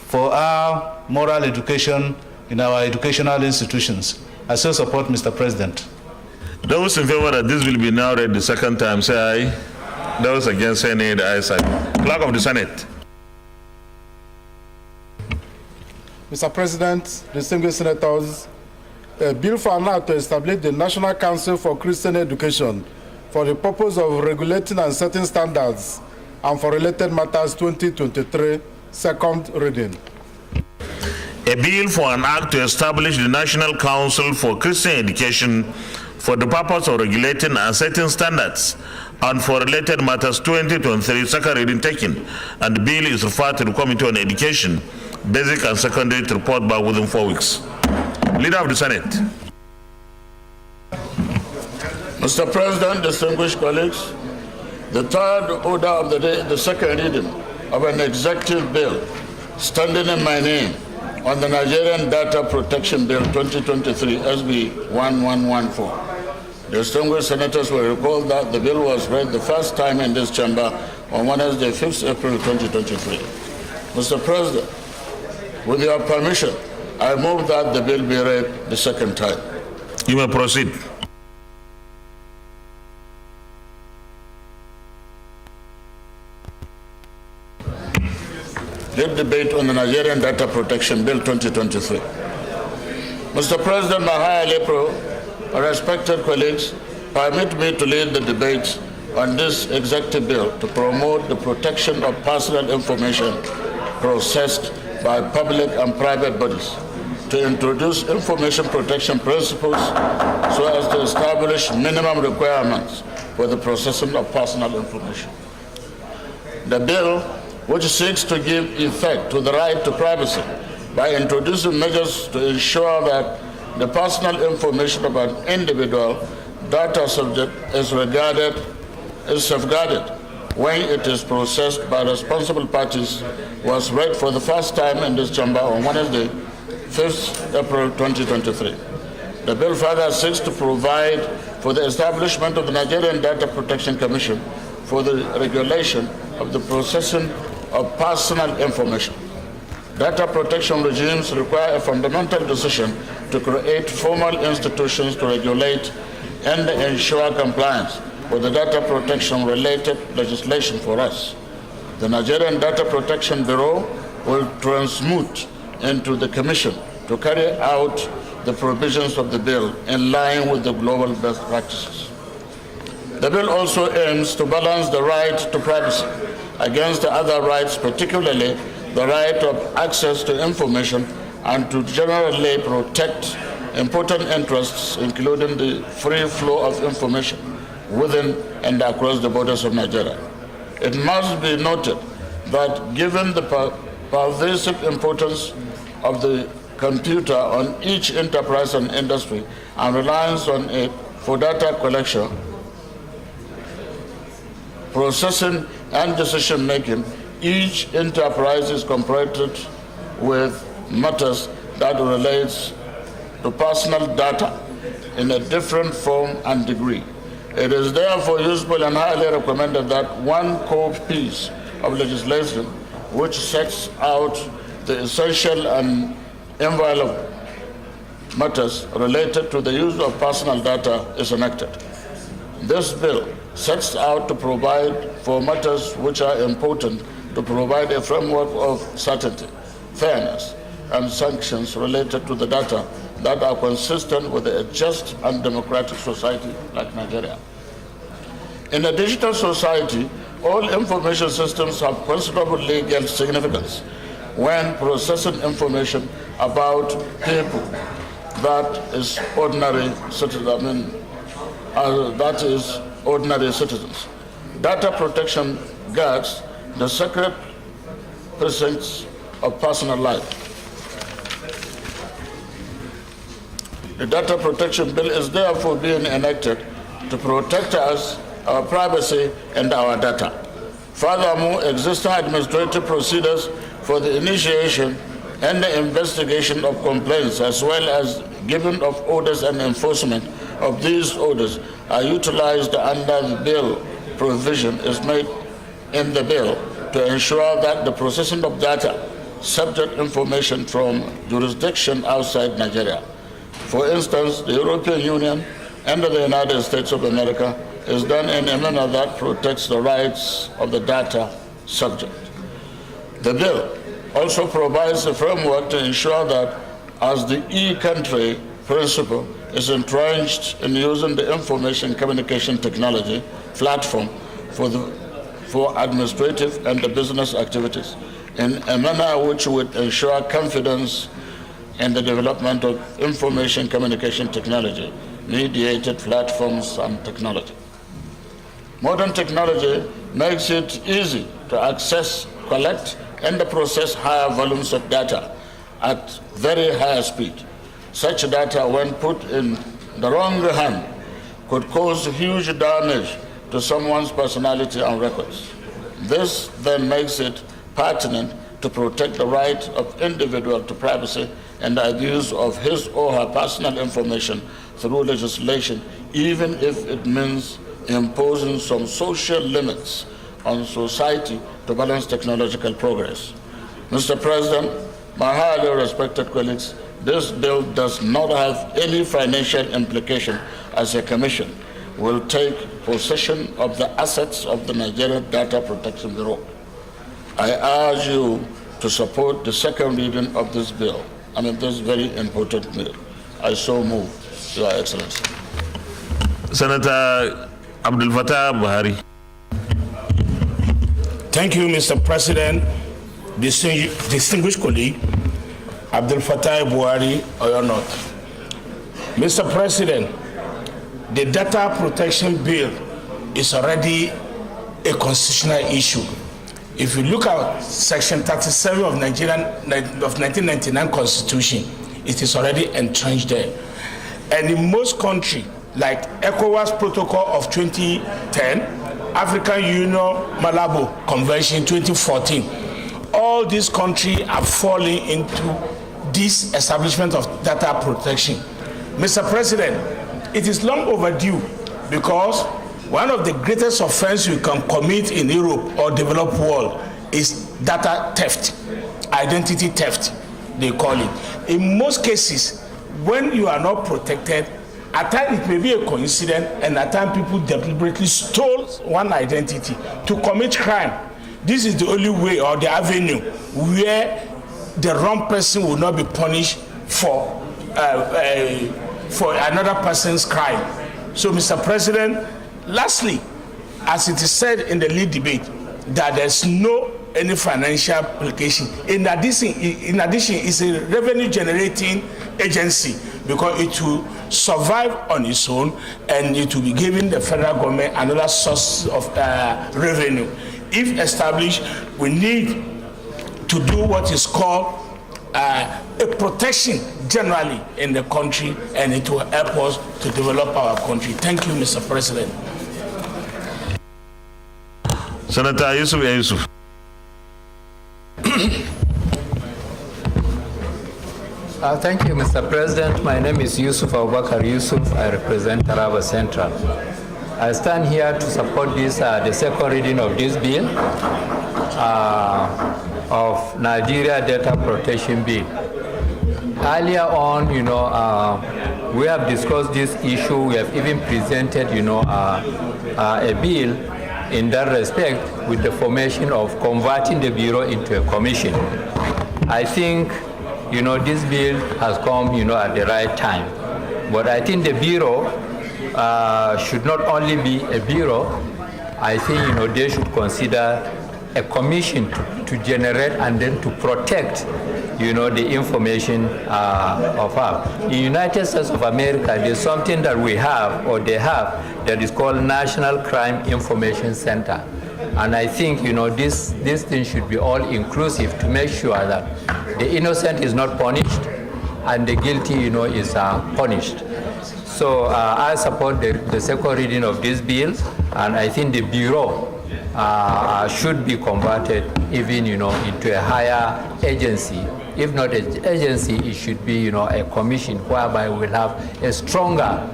O: for our moral education in our educational institutions. I so support, Mr. President.
A: Those in favor that this will be now read the second time, say aye. Those against, say nay. The ayes have it. Clerk of the Senate.
G: Mr. President, distinguished senators, a bill for an act to establish the National Council for Christian Education for the purpose of regulating and setting standards and for related matters 2023, second reading.
A: A bill for an act to establish the National Council for Christian Education for the purpose of regulating and setting standards and for related matters 2023, second reading taken, and the bill is referred to the Committee on Education, Basic and Secondary to report back within 4 weeks. Leader of the Senate.
F: Mr. President, distinguished colleagues, the third order of the day, the second reading of an executive bill standing in my name on the Nigerian Data Protection Bill 2023, SB 1114. Distinguished senators will recall that the bill was read the first time in this chamber on Wednesday, 5th April 2023. Mr. President, with your permission, I move that the bill be read the second time.
A: You may proceed.
F: Deep debate on the Nigerian Data Protection Bill 2023. Mr. President, Mahaya Lepro, respected colleagues, permit me to lead the debate on this executive bill to promote the protection of personal information processed by public and private bodies, to introduce information protection principles so as to establish minimum requirements for the processing of personal information. The bill, which seeks to give effect to the right to privacy by introducing measures to ensure that the personal information of an individual data subject is safeguarded when it is processed by responsible parties, was read for the first time in this chamber on Wednesday, 5th April 2023. The bill further seeks to provide for the establishment of the Nigerian Data Protection Commission for the regulation of the processing of personal information. Data protection regimes require a fundamental decision to create formal institutions to regulate and ensure compliance with the data protection related legislation for us. The Nigerian Data Protection Bureau will transmute into the Commission to carry out the provisions of the bill in line with the global best practices. The bill also aims to balance the right to privacy against the other rights, particularly the right of access to information, and to generally protect important interests, including the free flow of information within and across the borders of Nigeria. It must be noted that given the pervasive importance of the computer on each enterprise and industry and reliance on it for data collection, processing, and decision-making, each enterprise is confronted with matters that relates to personal data in a different form and degree. It is therefore useful and highly recommended that one core piece of legislation which sets out the essential and inviolable matters related to the use of personal data is enacted. This bill sets out to provide for matters which are important, to provide a framework of certainty, fairness, and sanctions related to the data that are consistent with a just and democratic society like Nigeria. In a digital society, all information systems have considerable legal significance when processing information about people that is ordinary citizens. That is ordinary citizens. Data protection guards the sacred precincts of personal life. The Data Protection Bill is therefore being enacted to protect us, our privacy, and our data. Furthermore, existing administrative procedures for the initiation and the investigation of complaints, as well as giving of orders and enforcement of these orders, are utilized under the bill. Provision is made in the bill to ensure that the processing of data subject information from jurisdiction outside Nigeria. For instance, the European Union and the United States of America is done in a manner that protects the rights of the data subject. The bill also provides a framework to ensure that as the e-country principle is entrenched in using the information communication technology platform for administrative and the business activities in a manner which would ensure confidence in the development of information communication technology, mediated platforms and technology. Modern technology makes it easy to access, collect, and process higher volumes of data at very high speed. Such data, when put in the wrong hand, could cause huge damage to someone's personality and records. This then makes it pertinent to protect the right of individual to privacy and the abuse of his or her personal information through legislation, even if it means imposing some social limits on society to balance technological progress. Mr. President, my highly respected colleagues, this bill does not have any financial implication as a commission will take possession of the assets of the Nigeria Data Protection Bureau. I urge you to support the second reading of this bill, this very important bill. I so move, Your Excellency.
A: Senator Abdul Fattah Buhari.
P: Thank you, Mr. President, distinguished colleague, Abdul Fattah Buhari, Oyo North. Mr. President, the data protection bill is already a constitutional issue. If you look at Section 37 of 1999 Constitution, it is already entrenched there. And in most countries, like ECOWAS Protocol of 2010, African Union Malabo Convention 2014, all these countries are falling into this establishment of data protection. Mr. President, it is long overdue because one of the greatest offenses you can commit in Europe or developed world is data theft, identity theft, they call it. In most cases, when you are not protected, at times it may be a coincidence, and at times people deliberately stole one identity to commit crime. This is the only way or the avenue where the wrong person will not be punished for another person's crime. So, Mr. President, lastly, as it is said in the lead debate, that there's no any financial application. In addition, it's a revenue-generating agency because it will survive on its own and it will be giving the federal government another source of revenue. If established, we need to do what is called a protection generally in the country, and it will help us to develop our country. Thank you, Mr. President.
A: Senator Yusuf.
Q: Thank you, Mr. President. My name is Yusuf Abubakar Yusuf. I represent Taraba Central. I stand here to support this, the second reading of this bill, of Nigeria Data Protection Bill. Earlier on, we have discussed this issue. We have even presented, a bill in that respect with the formation of converting the Bureau into a commission. I think, this bill has come, at the right time. But I think the Bureau should not only be a Bureau. I think, they should consider a commission to generate and then to protect, the information of us. In the United States of America, there's something that we have, or they have, that is called National Crime Information Center. And I think, this thing should be all inclusive to make sure that the innocent is not punished and the guilty, is punished. So I support the second reading of this bill, and I think the Bureau should be converted even, into a higher agency. If not an agency, it should be, a commission whereby we'll have a stronger,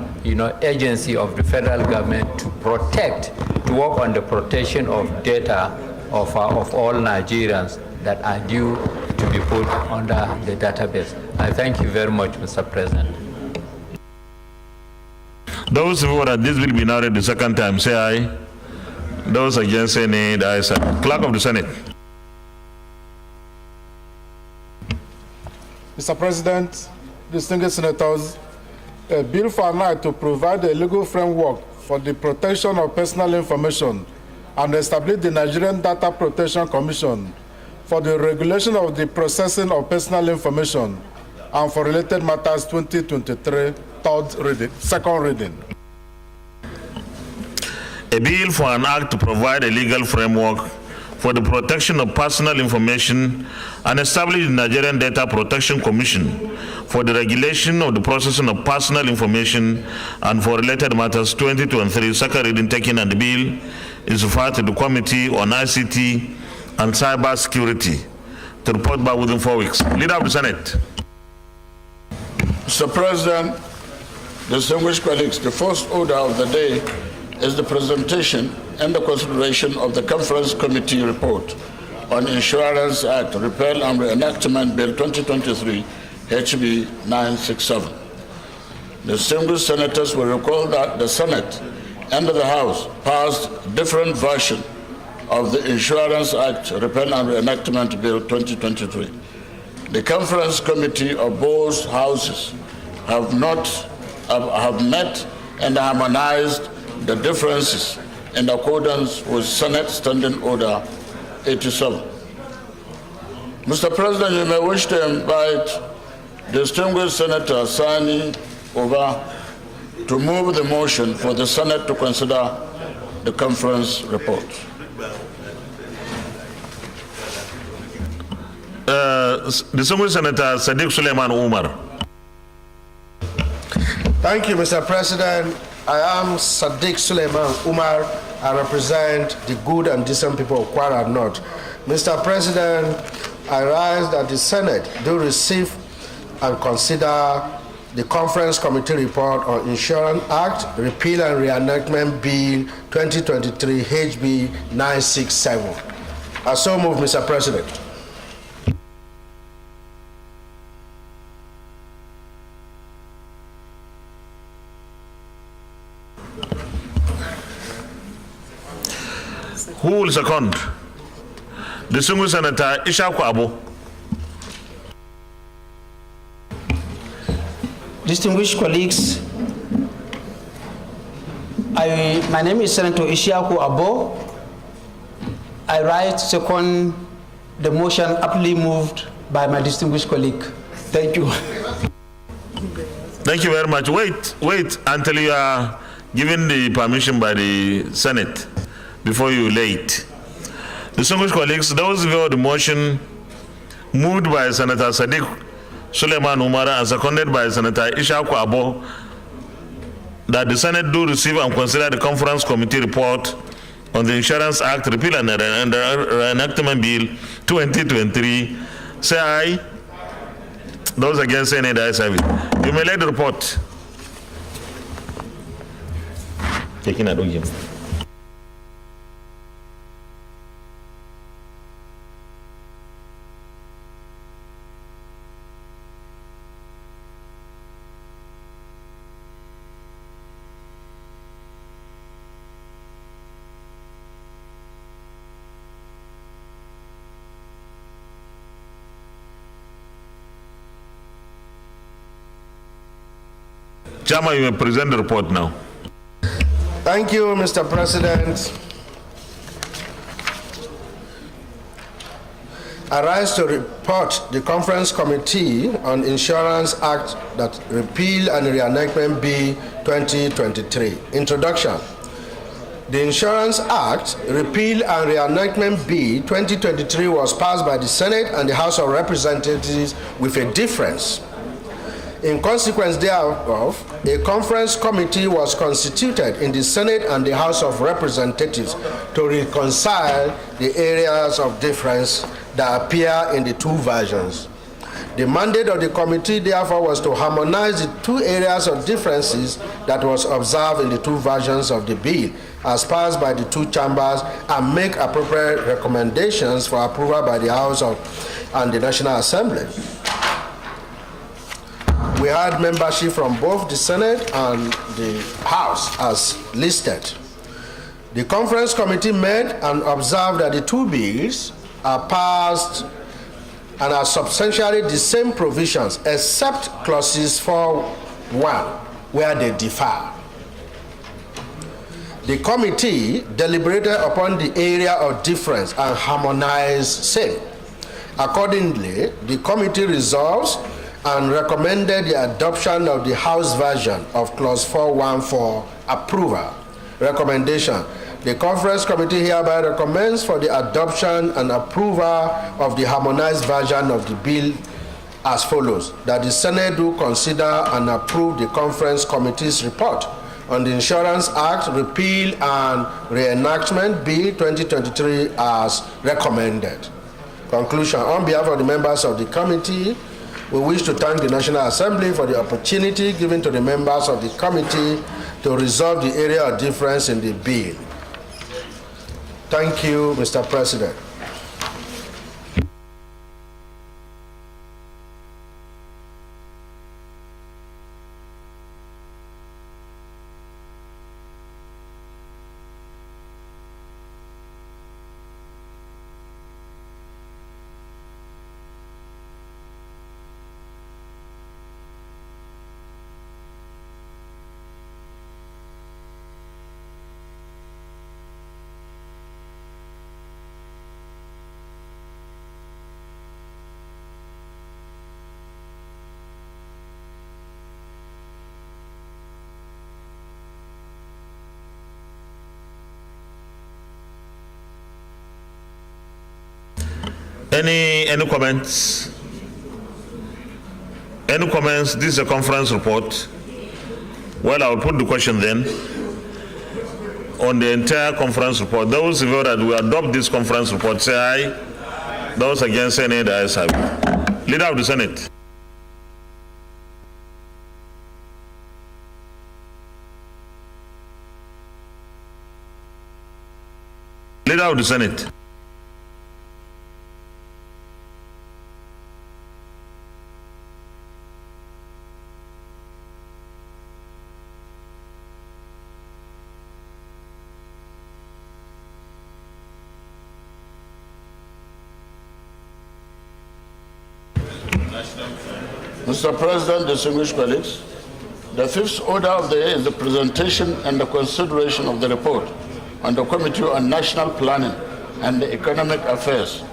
Q: agency of the federal government to protect, to work on the protection of data of all Nigerians that are due to be put under the database. I thank you very much, Mr. President.
A: Those who vote that this will be now read the second time, say aye. Those against, say nay. The ayes have it. Clerk of the Senate.
G: Mr. President, distinguished senators, a bill for an act to provide a legal framework for the protection of personal information and establish the Nigerian Data Protection Commission for the regulation of the processing of personal information and for related matters 2023, second reading.
A: A bill for an act to provide a legal framework for the protection of personal information and establish the Nigerian Data Protection Commission for the regulation of the processing of personal information and for related matters 2023, second reading taken, and the bill is referred to the Committee on ICT and Cyber Security to report back within 4 weeks. Leader of the Senate.
F: Mr. President, distinguished colleagues, the first order of the day is the presentation and the consideration of the Conference Committee report on Insurance Act, Repeal and Reenactment Bill 2023, HB 967. Distinguished senators will recall that the Senate and the House passed different versions of the Insurance Act, Repeal and Reenactment Bill 2023. The Conference Committee of both houses have met and harmonized the differences in accordance with Senate Standing Order 87. Mr. President, you may wish to invite distinguished Senator Sani Oba to move the motion for the Senate to consider the conference report.
A: Distinguished Senator Sadiq Suleiman Umar.
R: Thank you, Mr. President. I am Sadiq Suleiman Umar. I represent the good and decent people of Kwara North. Mr. President, I rise that the Senate do receive and consider the Conference Committee report on Insurance Act, Repeal and Reenactment Bill 2023, HB 967. I so move, Mr. President.
A: Who will second? Distinguished Senator Ishaku Abo.
L: Distinguished colleagues, my name is Senator Ishaku Abo. I rise to second the motion aptly moved by my distinguished colleague. Thank you.
A: Thank you very much. Wait until you are given the permission by the Senate before you lay it. Distinguished colleagues, those who heard the motion moved by Senator Sadiq Suleiman Umar and seconded by Senator Ishaku Abo that the Senate do receive and consider the Conference Committee report on the Insurance Act, Repeal and Reenactment Bill 2023. Say aye. Those against, say nay. The ayes have it. You may lay the report. Taking a dog. Chairman, you may present the report now.
R: Thank you, Mr. President. I rise to report the Conference Committee on Insurance Act that Repeal and Reenactment Bill 2023. Introduction. The Insurance Act, Repeal and Reenactment Bill 2023 was passed by the Senate and the House of Representatives with a difference. In consequence thereof, a conference committee was constituted in the Senate and the House of Representatives to reconcile the areas of difference that appear in the two versions. The mandate of the committee, therefore, was to harmonize the two areas of differences that was observed in the two versions of the bill, as passed by the two chambers, and make appropriate recommendations for approval by the House of and the National Assembly. We had membership from both the Senate and the House as listed. The conference committee met and observed that the two bills are passed and are substantially the same provisions except clauses 4.1 where they differ. The committee deliberated upon the area of difference and harmonized same. Accordingly, the committee resolves and recommended the adoption of the House version of clause 4.1 for approval. Recommendation. The conference committee hereby recommends for the adoption and approval of the harmonized version of the bill as follows: that the Senate do consider and approve the conference committee's report on the Insurance Act Repeal and Reenactment Bill 2023 as recommended. Conclusion. On behalf of the members of the committee, we wish to thank the National Assembly for the opportunity given to the members of the committee to resolve the area of difference in the bill. Thank you, Mr. President.
A: Any comments? Any comments? This is a conference report. Well, I will put the question then on the entire conference report. Those who vote that we adopt this conference report, say aye. Those against, say nay. The ayes have it. Leader of the Senate. Leader of the Senate.
F: Mr. President, distinguished colleagues, the fifth order of the day is the presentation and the consideration of the report on the Committee on National Planning and the Economic Affairs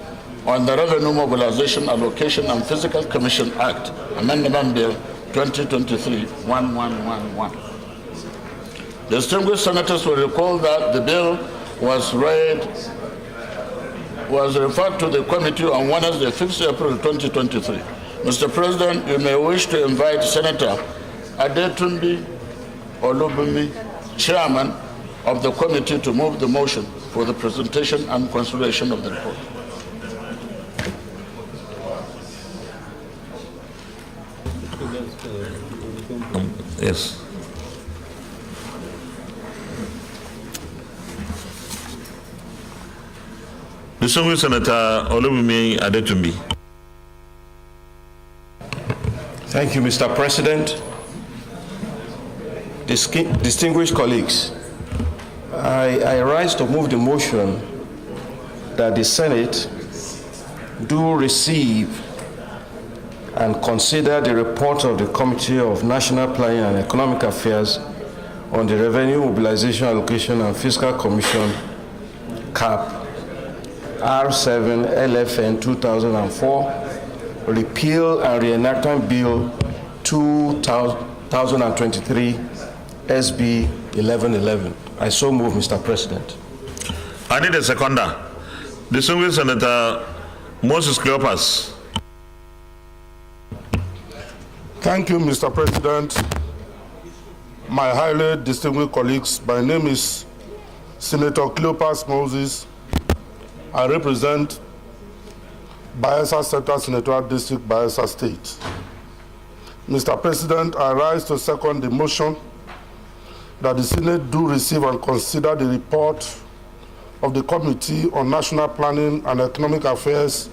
F: on the Revenue Mobilization, Allocation and Fiscal Commission Act, Amendment Bill 2023-1111. Distinguished senators will recall that the bill was referred to the committee on Wednesday, 5th April 2023. Mr. President, you may wish to invite Senator Adetunbi Olubumi, Chairman of the committee, to move the motion for the presentation and consideration of the report.
A: Yes. Distinguished Senator Olubumi Adetunbi.
S: Thank you, Mr. President. Distinguished colleagues, I rise to move the motion that the Senate do receive and consider the report of the Committee of National Planning and Economic Affairs on the Revenue Mobilization, Allocation and Fiscal Commission, CAP, R7 LFN 2004, Repeal and Reenactment Bill 2023, SB 1111. I so move, Mr. President.
A: I need a seconder. Distinguished Senator Moses Cleopas.
G: Thank you, Mr. President. My highly distinguished colleagues, my name is Senator Cleopas Moses. I represent Bayelsa Central Senatorial District, Bayelsa State. Mr. President, I rise to second the motion that the Senate do receive and consider the report of the Committee on National Planning and Economic Affairs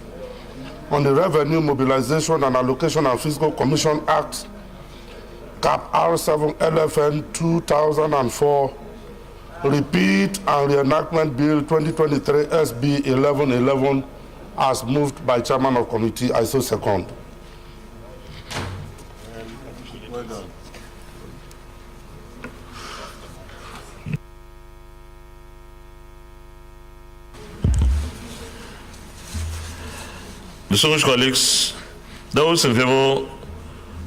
G: on the Revenue Mobilization and Allocation and Fiscal Commission Act, Cap R7 LFN 2004, Repeat and Reenactment Bill 2023 SB 1111, as moved by Chairman of Committee. I so second.
K: Well done.
A: Distinguished colleagues, those in favor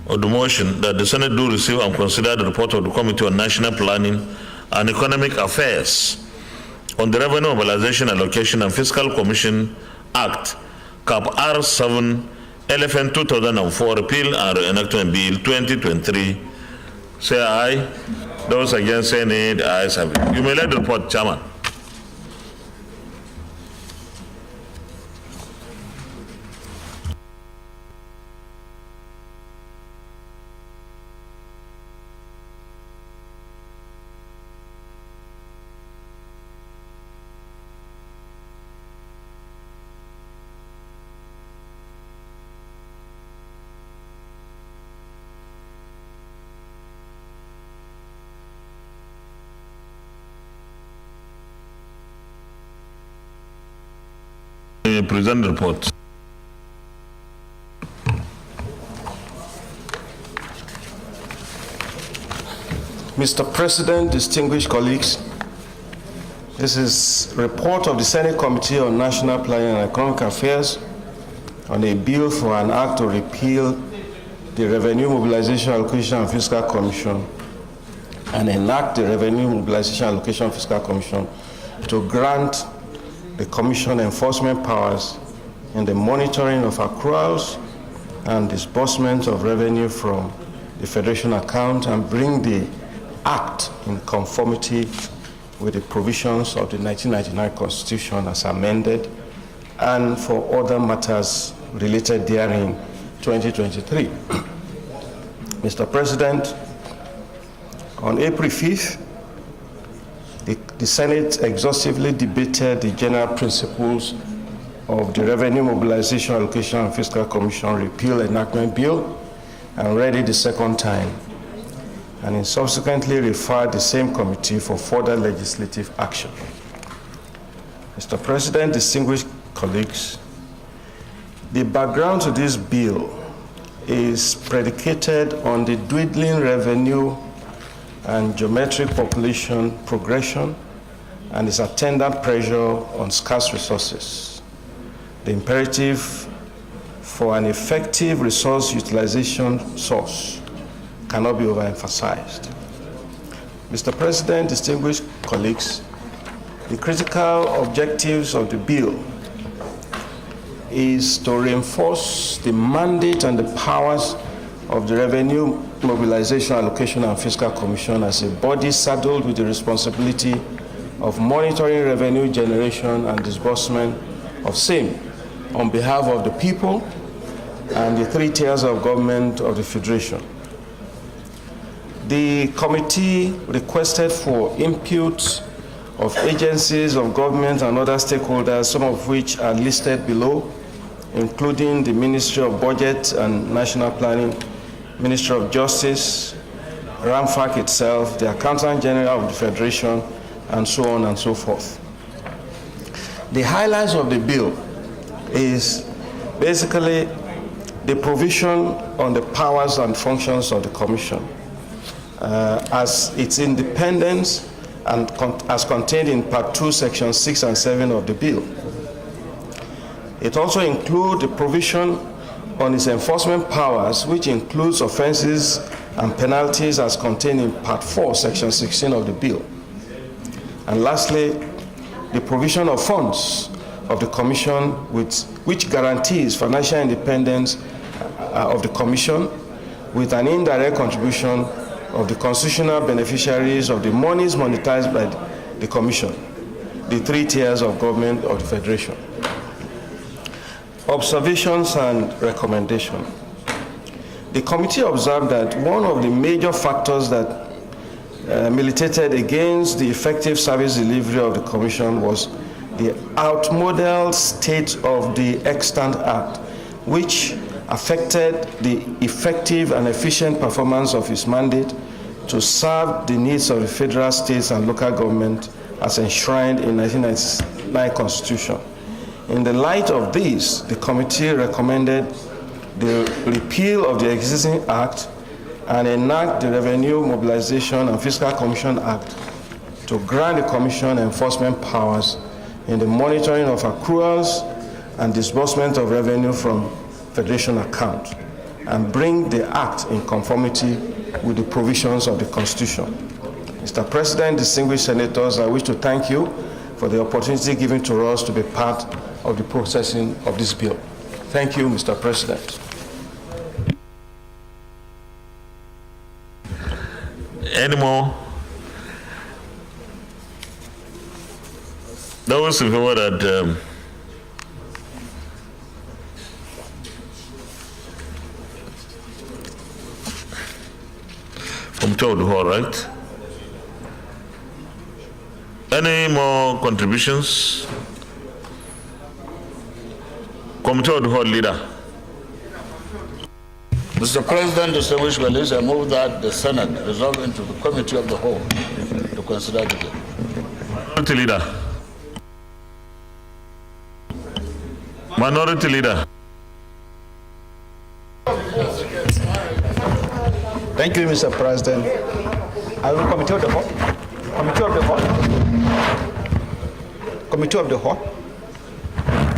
A: of the motion that the Senate do receive and consider the report of the Committee on National Planning and Economic Affairs on the Revenue Mobilization, Allocation and Fiscal Commission Act, Cap R7, LFN 2004, Repeal and Reenactment Bill 2023, say aye. Those against say nay. The ayes have it. You may let the report, Chairman. Present the report.
S: Mr. President, distinguished colleagues, this is a report of the Senate Committee on National Planning and Economic Affairs on a bill for an act to repeal the Revenue Mobilization, Allocation and Fiscal Commission and enact the Revenue Mobilization, Allocation and Fiscal Commission to grant the Commission enforcement powers in the monitoring of accruals and disbursement of revenue from the Federation account and bring the Act in conformity with the provisions of the 1999 Constitution as amended and for other matters related therein 2023. Mr. President, on April 5th, the Senate exhaustively debated the general principles of the Revenue Mobilization, Allocation and Fiscal Commission Repeal Enactment Bill and read it the second time, and it subsequently referred the same committee for further legislative action. Mr. President, distinguished colleagues, the background to this bill is predicated on the dwindling revenue and geometric population progression and its attendant pressure on scarce resources. The imperative for an effective resource utilization source cannot be overemphasized. Mr. President, distinguished colleagues, the critical objectives of the bill is to reinforce the mandate and the powers of the Revenue Mobilization, Allocation and Fiscal Commission as a body saddled with the responsibility of monitoring revenue generation and disbursement of same on behalf of the people and the three tiers of government of the Federation. The committee requested for input of agencies of government and other stakeholders, some of which are listed below, including the Ministry of Budget and National Planning, Ministry of Justice, RAMFAC itself, the Accountant General of the Federation, and so on and so forth. The highlights of the bill is basically the provision on the powers and functions of the Commission as its independence and as contained in Part 2, Section 6 and 7 of the bill. It also includes the provision on its enforcement powers, which includes offenses and penalties as contained in Part 4, Section 16 of the bill. And lastly, the provision of funds of the Commission which guarantees financial independence of the Commission with an indirect contribution of the constitutional beneficiaries of the monies monetized by the Commission, the three tiers of government of the Federation. Observations and recommendations. The committee observed that one of the major factors that militated against the effective service delivery of the Commission was the outmoded state of the extant Act which affected the effective and efficient performance of its mandate to serve the needs of the federal, states, and local government as enshrined in 1999 Constitution. In the light of this, the committee recommended the repeal of the existing act and enact the Revenue Mobilization and Fiscal Commission Act to grant the Commission enforcement powers in the monitoring of accruals and disbursement of revenue from Federation account, and bring the Act in conformity with the provisions of the Constitution. Mr. President, distinguished senators, I wish to thank you for the opportunity given to us to be part of the processing of this bill. Thank you, Mr. President.
A: Any more? Those in favor that Committee of the Whole, right? Any more contributions? Committee of the Whole leader.
F: Mr. President, distinguished colleagues, I move that the Senate resolve into the Committee of the Whole to consider the bill.
A: Minority leader. Minority leader.
L: Thank you, Mr. President. I will Committee of the Whole. Committee of the Whole. Committee of the Whole.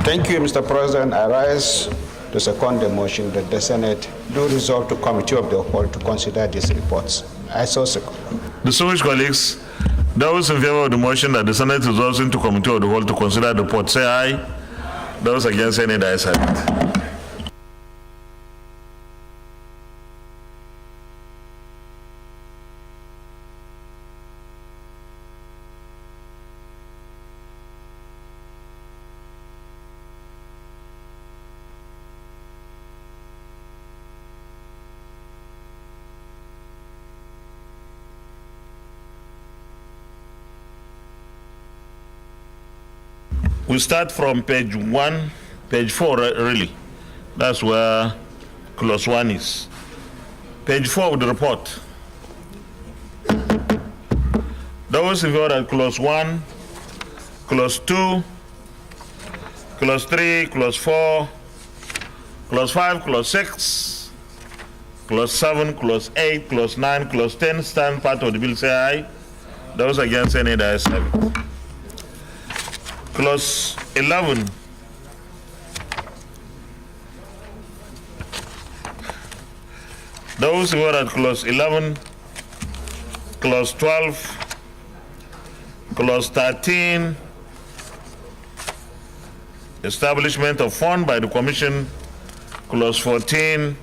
L: Thank you, Mr. President. I rise to second the motion that the Senate do resolve to Committee of the Whole to consider these reports. I so second.
A: Distinguished colleagues, those in favor of the motion that the Senate resolves into Committee of the Whole to consider the report, say aye. Those against, any the ayes have it. We start from page 1, page 4, really. That's where clause 1 is. Page 4 of the report. Those in favor that clause 1, clause 2, clause 3, clause 4, clause 5, clause 6, clause 7, clause 8, clause 9, clause 10 stand part of the bill, say aye. Those against, any the ayes have it. Clause 11. Those who are at clause 11, clause 12, clause 13, establishment of fund by the Commission, clause 14,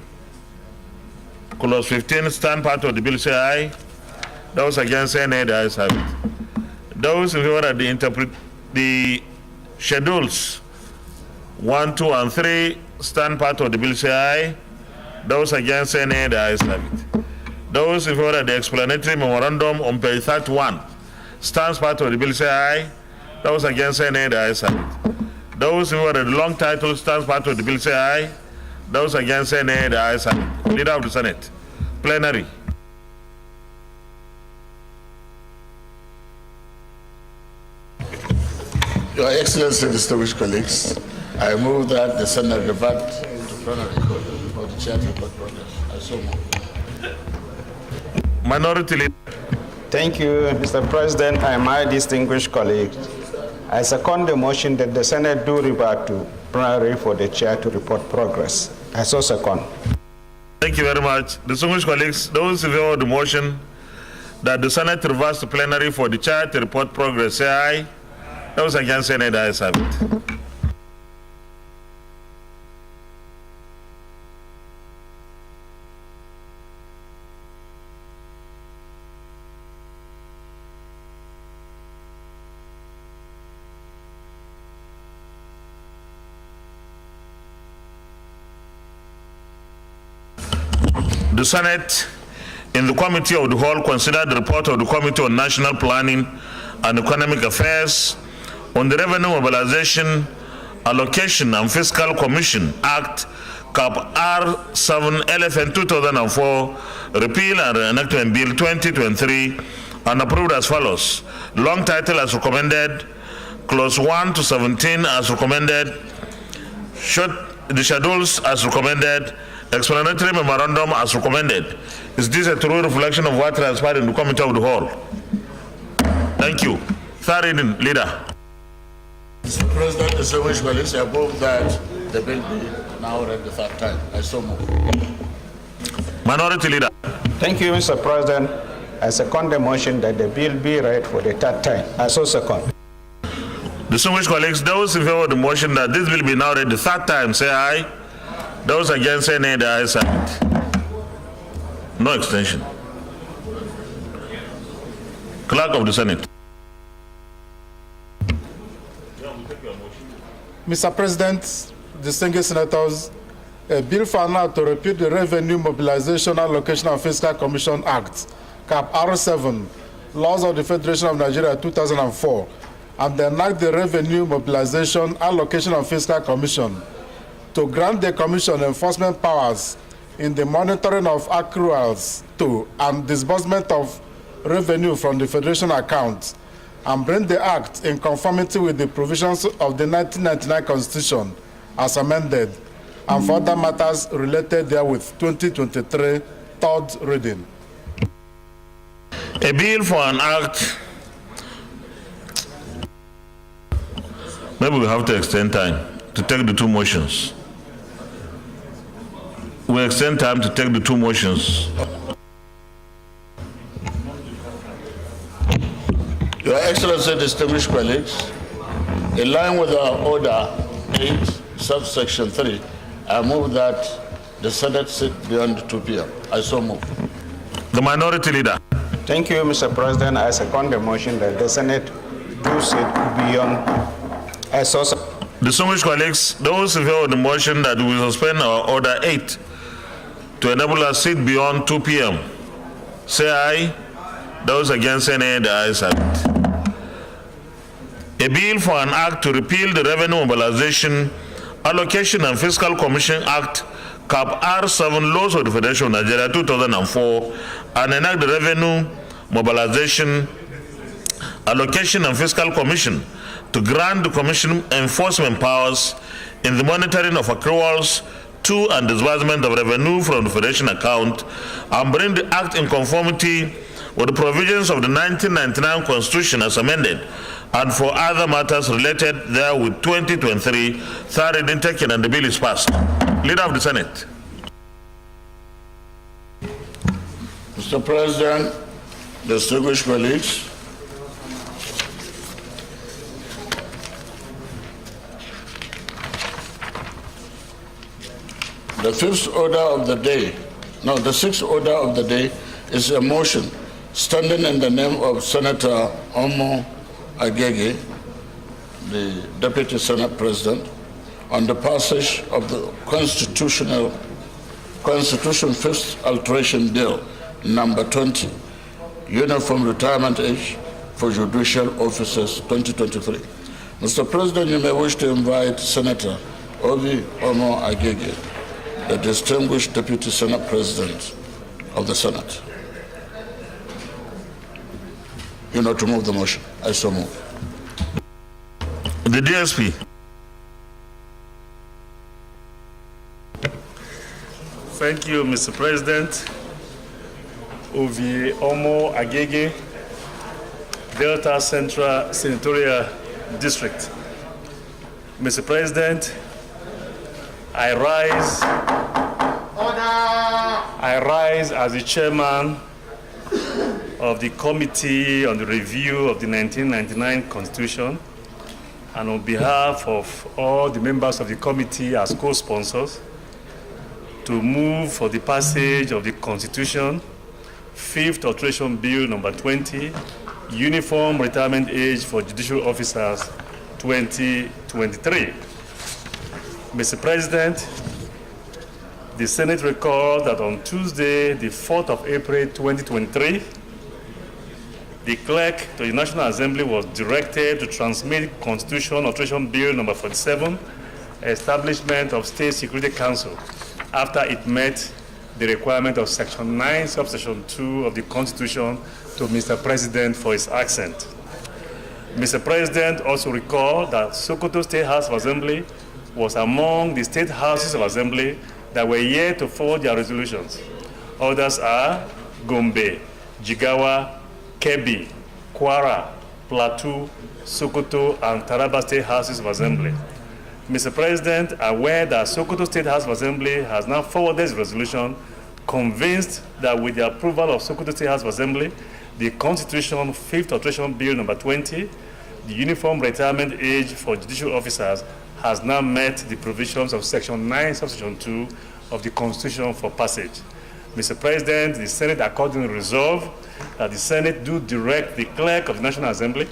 A: clause 15, stand part of the bill, say aye. Those against, say nay, the ayes have it. Those in favor of the schedules 1, 2, and 3 stand part of the bill, say aye. Those against, say nay, the ayes have it. Those in favor of the explanatory memorandum on page 31 stands part of the bill, say aye. Those against, say nay, the ayes have it. Those in favor of the long title stands part of the bill, say aye. Those against, say nay, the ayes have it. Leader of the Senate. Plenary.
F: Your Excellency, distinguished colleagues, I move that the Senate revert to plenary for the chair to report progress. I so move.
A: Minority leader.
L: Thank you, Mr. President and my distinguished colleagues. I second the motion that the Senate do revert to plenary for the chair to report progress. I so second.
A: Thank you very much. Distinguished colleagues, those in favor of the motion that the Senate reverts to plenary for the chair to report progress, say aye. Those against, say nay, the ayes have it. The Senate, in the Committee of the Whole, considered the report of the Committee on National Planning and Economic Affairs on the Revenue Mobilization, Allocation and Fiscal Commission Act Cap R7 LFN 2004, Repeal and Reenactment Bill 2023, and approved as follows. Long title as recommended, clause 1 to 17 as recommended, the schedules as recommended, explanatory memorandum as recommended. Is this a true reflection of what transpired in the committee of the whole? Thank you. Third reading, Leader.
F: Mr. President, distinguished colleagues, I move that the bill be now read the third time. I so move.
A: Minority Leader.
T: Thank you, Mr. President. I second the motion that the bill be read for the third time. I so second.
A: Distinguished colleagues, those in favor of the motion that this bill be now read the third time, say aye. Those against, say nay. The ayes have it. No extension. Clerk of the Senate.
G: Mr. President, distinguished senators, a bill for now to repeal the Revenue Mobilization Allocation and Fiscal Commission Act, Cap R7, Laws of the Federation of Nigeria 2004, and enact the Revenue Mobilization Allocation and Fiscal Commission to grant the Commission enforcement powers in the monitoring of accruals to and disbursement of revenue from the Federation account, and bring the Act in conformity with the provisions of the 1999 Constitution as amended, and for other matters related therewith. 2023, third reading.
A: A bill for an act. Maybe we have to extend time to take the two motions. We extend time to take the two motions.
F: Your Excellency, distinguished colleagues, in line with our Order 8, subsection 3, I move that the Senate sit beyond 2 p.m. I so move.
A: The Minority Leader.
T: Thank you, Mr. President. I second the motion that the Senate do sit beyond. I so second.
A: Distinguished colleagues, those in favor of the motion that we suspend our Order 8 to enable us sit beyond 2 p.m. say aye. Those against, say nay. The ayes have it. A bill for an act to repeal the Revenue Mobilization, Allocation and Fiscal Commission Act, Cap R7, Laws of the Federation of Nigeria 2004, and enact the Revenue Mobilization, Allocation and Fiscal Commission to grant the Commission enforcement powers in the monitoring of accruals to and disbursement of revenue from the Federation account, and bring the Act in conformity with the provisions of the 1999 Constitution as amended, and for other matters related therewith. 2023, third reading taken, and the bill is passed. Leader of the Senate.
F: Mr. President, distinguished colleagues, the sixth order of the day is a motion standing in the name of Senator Omo Agege, the Deputy Senate President, on the passage of the Constitution Fifth Alteration Bill, number 20, Uniform Retirement Age for Judicial Officers 2023. Mr. President, you may wish to invite Senator Obi Omo Agege, the distinguished Deputy Senate President of the Senate, to move the motion. I so move.
A: The DSP.
U: Thank you, Mr. President. Ovi Omo Agege, Delta Central Senatorial District. Mr. President, I rise as the chairman of the Committee on the Review of the 1999 Constitution, and on behalf of all the members of the committee as co-sponsors, to move for the passage of the Constitution, Fifth Alteration Bill number 20, Uniform Retirement Age for Judicial Officers 2023. Mr. President, the Senate records that on Tuesday, the 4th of April 2023, the clerk to the National Assembly was directed to transmit Constitution Alteration Bill number 47, Establishment of State Security Council, after it met the requirement of Section 9, Subsection 2 of the Constitution to Mr. President for his assent. Mr. President also recalled that Sokoto State House of Assembly was among the state houses of assembly that were yet to forward their resolutions. Others are Gombe, Jigawa, Kebbi, Kwara, Plateau, Sokoto, and Taraba State Houses of Assembly. Mr. President, aware that Sokoto State House of Assembly has now forwarded this resolution, convinced that with the approval of Sokoto State House of Assembly, the Constitution 5th Alteration Bill number 20, the uniform retirement age for judicial officers has now met the provisions of Section 9, Subsection 2 of the Constitution for passage. Mr. President, the Senate accordingly resolved that the Senate do direct the Clerk of the National Assembly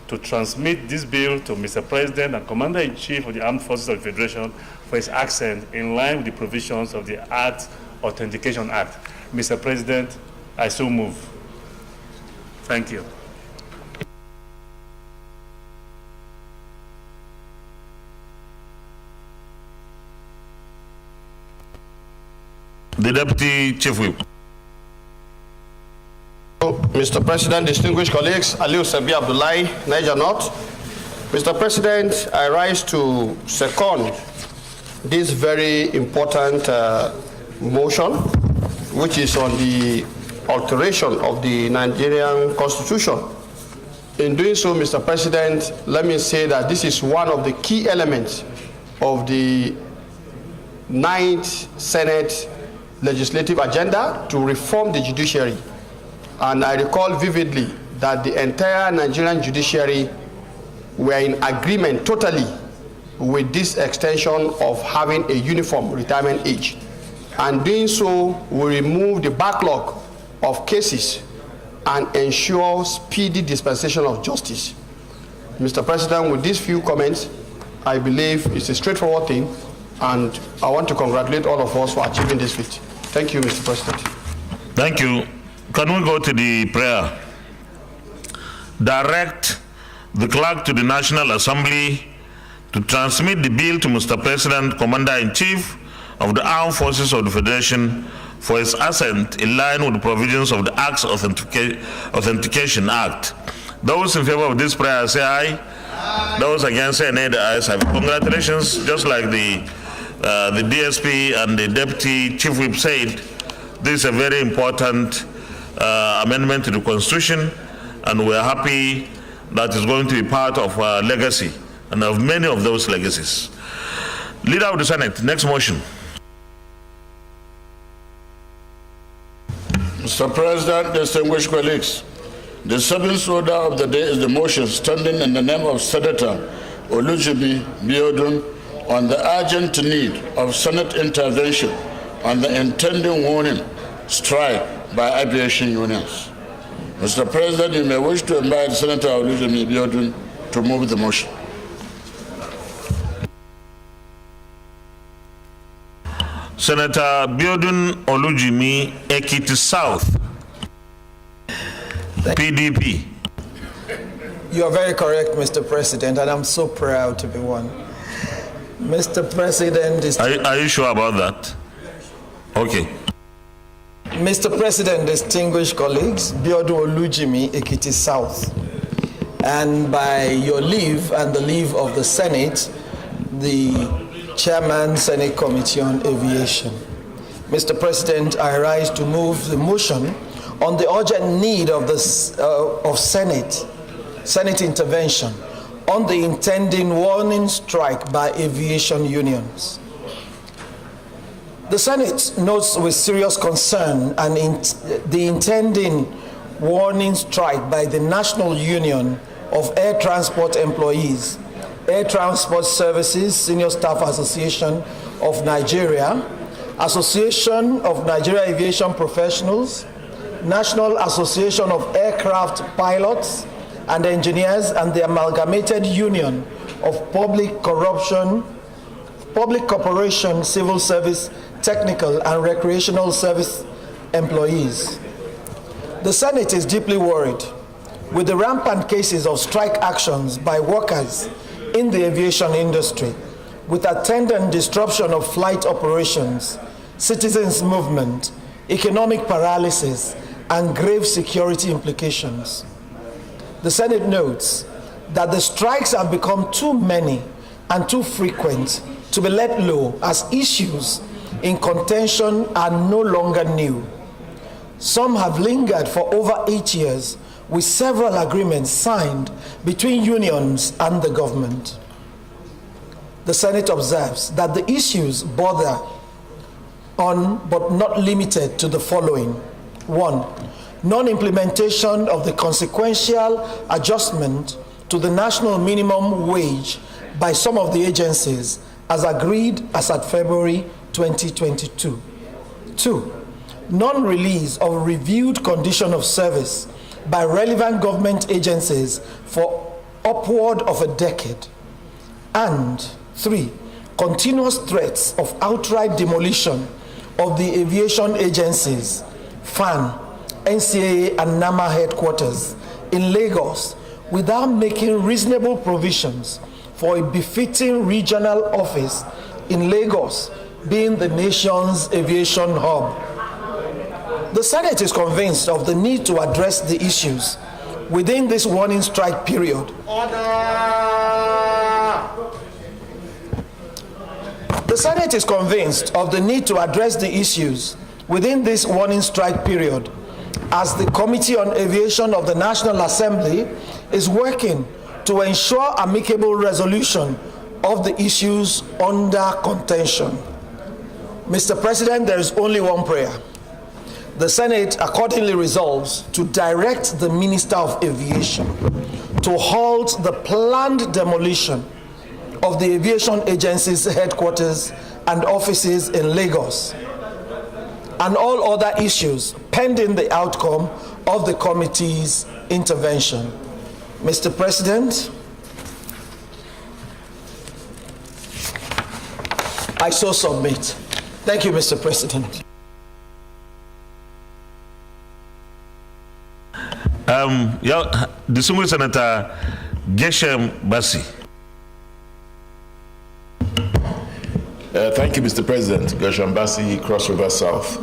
U: to transmit this bill to Mr. President and Commander-in-Chief of the Armed Forces of the Federation for his assent in line with the provisions of the Act Authentication Act. Mr. President, I so move. Thank you.
A: The Deputy Chief Whip.
J: Mr. President, distinguished colleagues, Aliu Sabi Abdullahi, Niger North. Mr. President, I rise to second this very important motion, which is on the alteration of the Nigerian Constitution. In doing so, Mr. President, let me say that this is one of the key elements of the 9th Senate legislative agenda to reform the judiciary. And I recall vividly that the entire Nigerian judiciary were in agreement totally with this extension of having a uniform retirement age. And doing so will remove the backlog of cases and ensure speedy dispensation of justice. Mr. President, with these few comments, I believe it's a straightforward thing, and I want to congratulate all of us for achieving this feat. Thank you, Mr. President.
A: Thank you. Can we go to the prayer? Direct the clerk to the National Assembly to transmit the bill to Mr. President, Commander-in-Chief of the Armed Forces of the Federation for his assent in line with the provisions of the Acts Authentication Act. Those in favor of this prayer say aye. Aye. Those against say nay. The ayes have it. Congratulations. Just like the DSP and the Deputy Chief Whip said, this is a very important amendment to the Constitution, and we are happy that it's going to be part of our legacy and of many of those legacies. Leader of the Senate, next motion.
F: Mr. President, distinguished colleagues, the seventh order of the day is the motion standing in the name of Senator Olujimi Biodun on the urgent need of Senate intervention on the intending warning strike by aviation unions. Mr. President, you may wish to invite Senator Olujimi Biodun to move the motion.
A: Senator Biodun Olujimi, Ekiti South, PDP.
D: You are very correct, Mr. President, and I'm so proud to be one. Mr. President,
A: are you sure about that? Okay.
D: Mr. President, distinguished colleagues, Biodun Olujimi, Ekiti South, and by your leave and the leave of the Senate, the Chairman, Senate Committee on Aviation. Mr. President, I rise to move the motion on the urgent need of Senate intervention on the intending warning strike by aviation unions. The Senate notes with serious concern the intending warning strike by the National Union of Air Transport Employees, Air Transport Services Senior Staff Association of Nigeria, Association of Nigeria Aviation Professionals, National Association of Aircraft Pilots and Engineers, and the Amalgamated Union of Public Corporation Civil Service Technical and Recreational Service Employees. The Senate is deeply worried with the rampant cases of strike actions by workers in the aviation industry, with attendant disruption of flight operations, citizens' movement, economic paralysis, and grave security implications. The Senate notes that the strikes have become too many and too frequent to be let low, as issues in contention are no longer new. Some have lingered for over 8 years, with several agreements signed between unions and the government. The Senate observes that the issues border on, but not limited to, the following. 1. Non-implementation of the consequential adjustment to the national minimum wage by some of the agencies as agreed as at February 2022. 2. Non-release of reviewed condition of service by relevant government agencies for upward of a decade. And 3. Continuous threats of outright demolition of the aviation agencies, FAN, NCAA and NAMA headquarters in Lagos without making reasonable provisions for a befitting regional office in Lagos, being the nation's aviation hub. The Senate is convinced of the need to address the issues within this warning strike period. The Senate is convinced of the need to address the issues within this warning strike period, as the Committee on Aviation of the National Assembly is working to ensure amicable resolution of the issues under contention. Mr. President, there is only one prayer. The Senate accordingly resolves to direct the Minister of Aviation to halt the planned demolition of the aviation agency's headquarters and offices in Lagos, and all other issues pending the outcome of the committee's intervention. Mr. President, I so submit. Thank you, Mr. President.
A: Distinguished Senator Geshem Bassi.
C: Thank you, Mr. President. Gershon Bassi, Cross River South.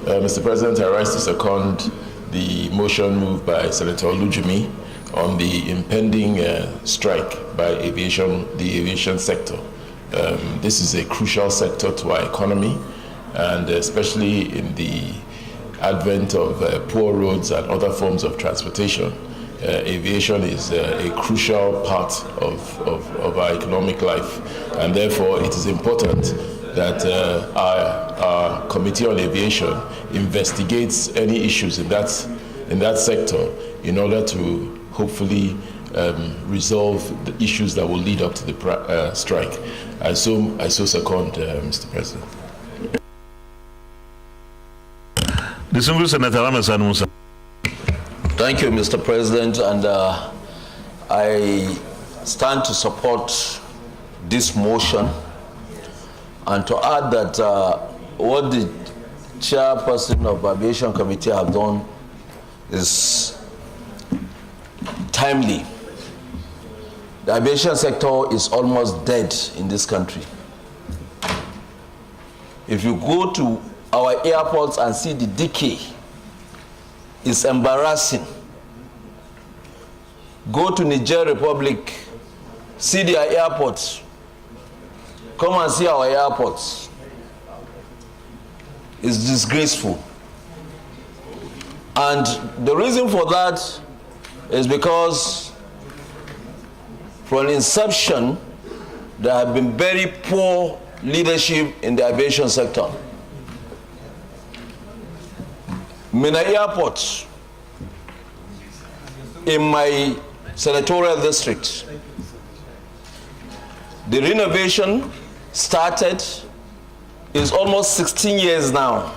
C: Mr. President, I rise to second the motion moved by Senator Olujimi on the impending strike by the aviation sector. This is a crucial sector to our economy, and especially in the advent of poor roads and other forms of transportation. Aviation is a crucial part of our economic life, and therefore it is important that our Committee on Aviation investigates any issues in that sector in order to hopefully resolve the issues that will lead up to the strike. I so second, Mr. President.
A: Distinguished Senator Ramesan Musa.
B: Thank you, Mr. President, and I stand to support this motion, and to add that what the chairperson of the Aviation Committee have done is timely. The aviation sector is almost dead in this country. If you go to our airports and see the decay, it's embarrassing. Go to Niger Republic, see their airports. Come and see our airports. It's disgraceful. And the reason for that is because from inception, there have been very poor leadership in the aviation sector. Mina Airport, in my senatorial district, the renovation started, is almost 16 years now.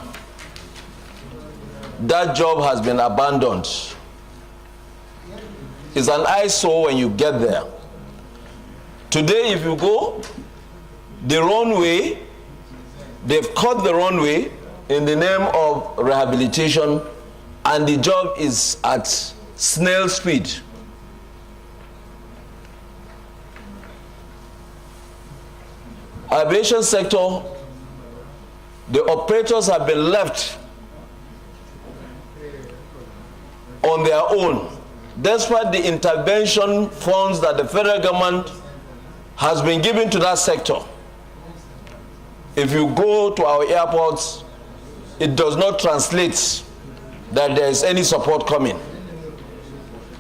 B: That job has been abandoned. It's an eyesore when you get there. Today, if you go, the runway, they've cut the runway in the name of rehabilitation, and the job is at snail speed. Aviation sector, the operators have been left on their own, despite the intervention funds that the federal government has been given to that sector. If you go to our airports, it does not translate that there is any support coming.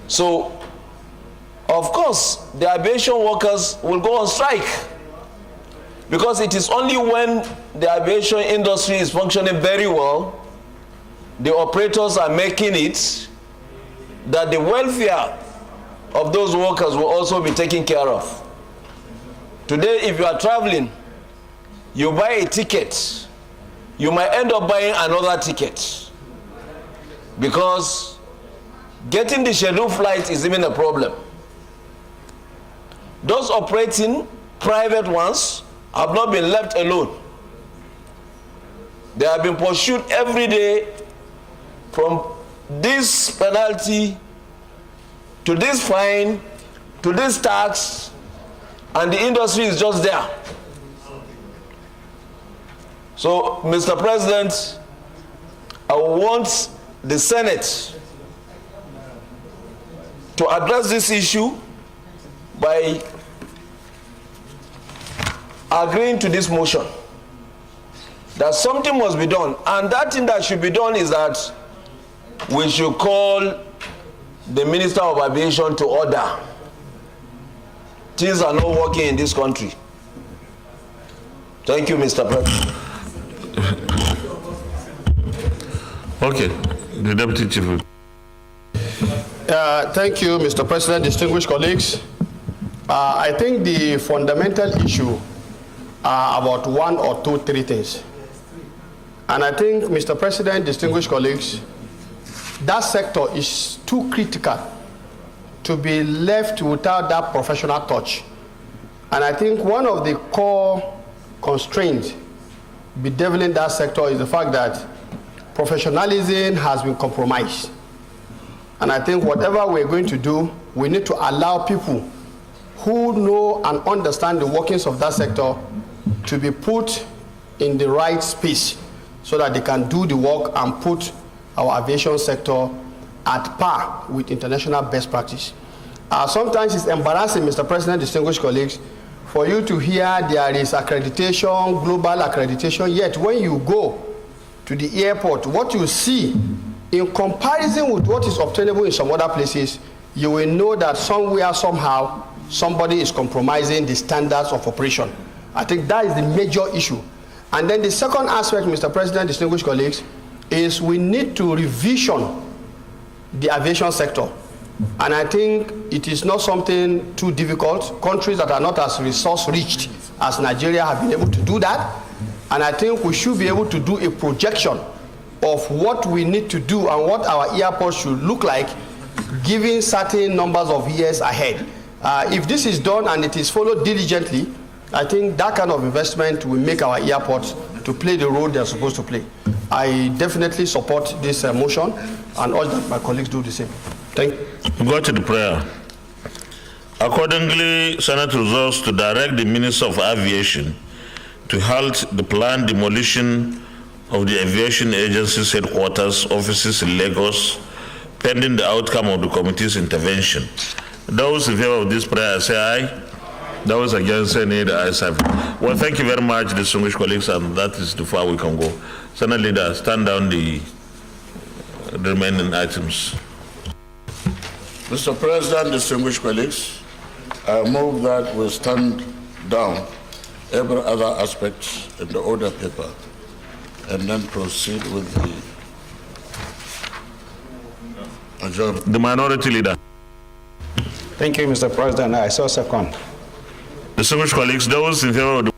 B: So, of course, the aviation workers will go on strike, because it is only when the aviation industry is functioning very well, the operators are making it, that the welfare of those workers will also be taken care of. Today, if you are traveling, you buy a ticket, you might end up buying another ticket, because getting the scheduled flight is even a problem. Those operating private ones have not been left alone. They have been pursued every day, from this penalty to this fine to this tax, and the industry is just there. So, Mr. President, I want the Senate to address this issue by agreeing to this motion, that something must be done. And that thing that should be done is that we should call the Minister of Aviation to order. Things are not working in this country. Thank you, Mr. President.
A: Okay, the Deputy Chief.
J: Thank you, Mr. President, distinguished colleagues. I think the fundamental issue are about one or two, three things. And I think, Mr. President, distinguished colleagues, that sector is too critical to be left without that professional touch. And I think one of the core constraints bedeviling that sector is the fact that professionalism has been compromised. And I think whatever we're going to do, we need to allow people who know and understand the workings of that sector to be put in the right space so that they can do the work and put our aviation sector at par with international best practice. Sometimes it's embarrassing, Mr. President, distinguished colleagues, for you to hear there is accreditation, global accreditation, yet when you go to the airport, what you see in comparison with what is obtainable in some other places, you will know that somewhere, somehow, somebody is compromising the standards of operation. I think that is the major issue. And then the second aspect, Mr. President, distinguished colleagues, is we need to revision the aviation sector. And I think it is not something too difficult. Countries that are not as resource-rich as Nigeria have been able to do that. And I think we should be able to do a projection of what we need to do and what our airport should look like, given certain numbers of years ahead. If this is done and it is followed diligently, I think that kind of investment will make our airports to play the role they're supposed to play. I definitely support this motion and urge that my colleagues do the same. Thank you.
A: Go to the prayer. Accordingly, Senate resolves to direct the Minister of Aviation to halt the planned demolition of the aviation agency's headquarters offices in Lagos, pending the outcome of the committee's intervention. Those in favor of this prayer say aye. Those against say nay. The ayes have it. Well, thank you very much, distinguished colleagues, and that is too far we can go. Senate Leader, stand down the remaining items.
F: Mr. President, distinguished colleagues, I move that we stand down every other aspect in the order paper and then proceed with the adjournment.
A: The Minority Leader.
T: Thank you, Mr. President. I so second.
A: Distinguished colleagues, those in favor of the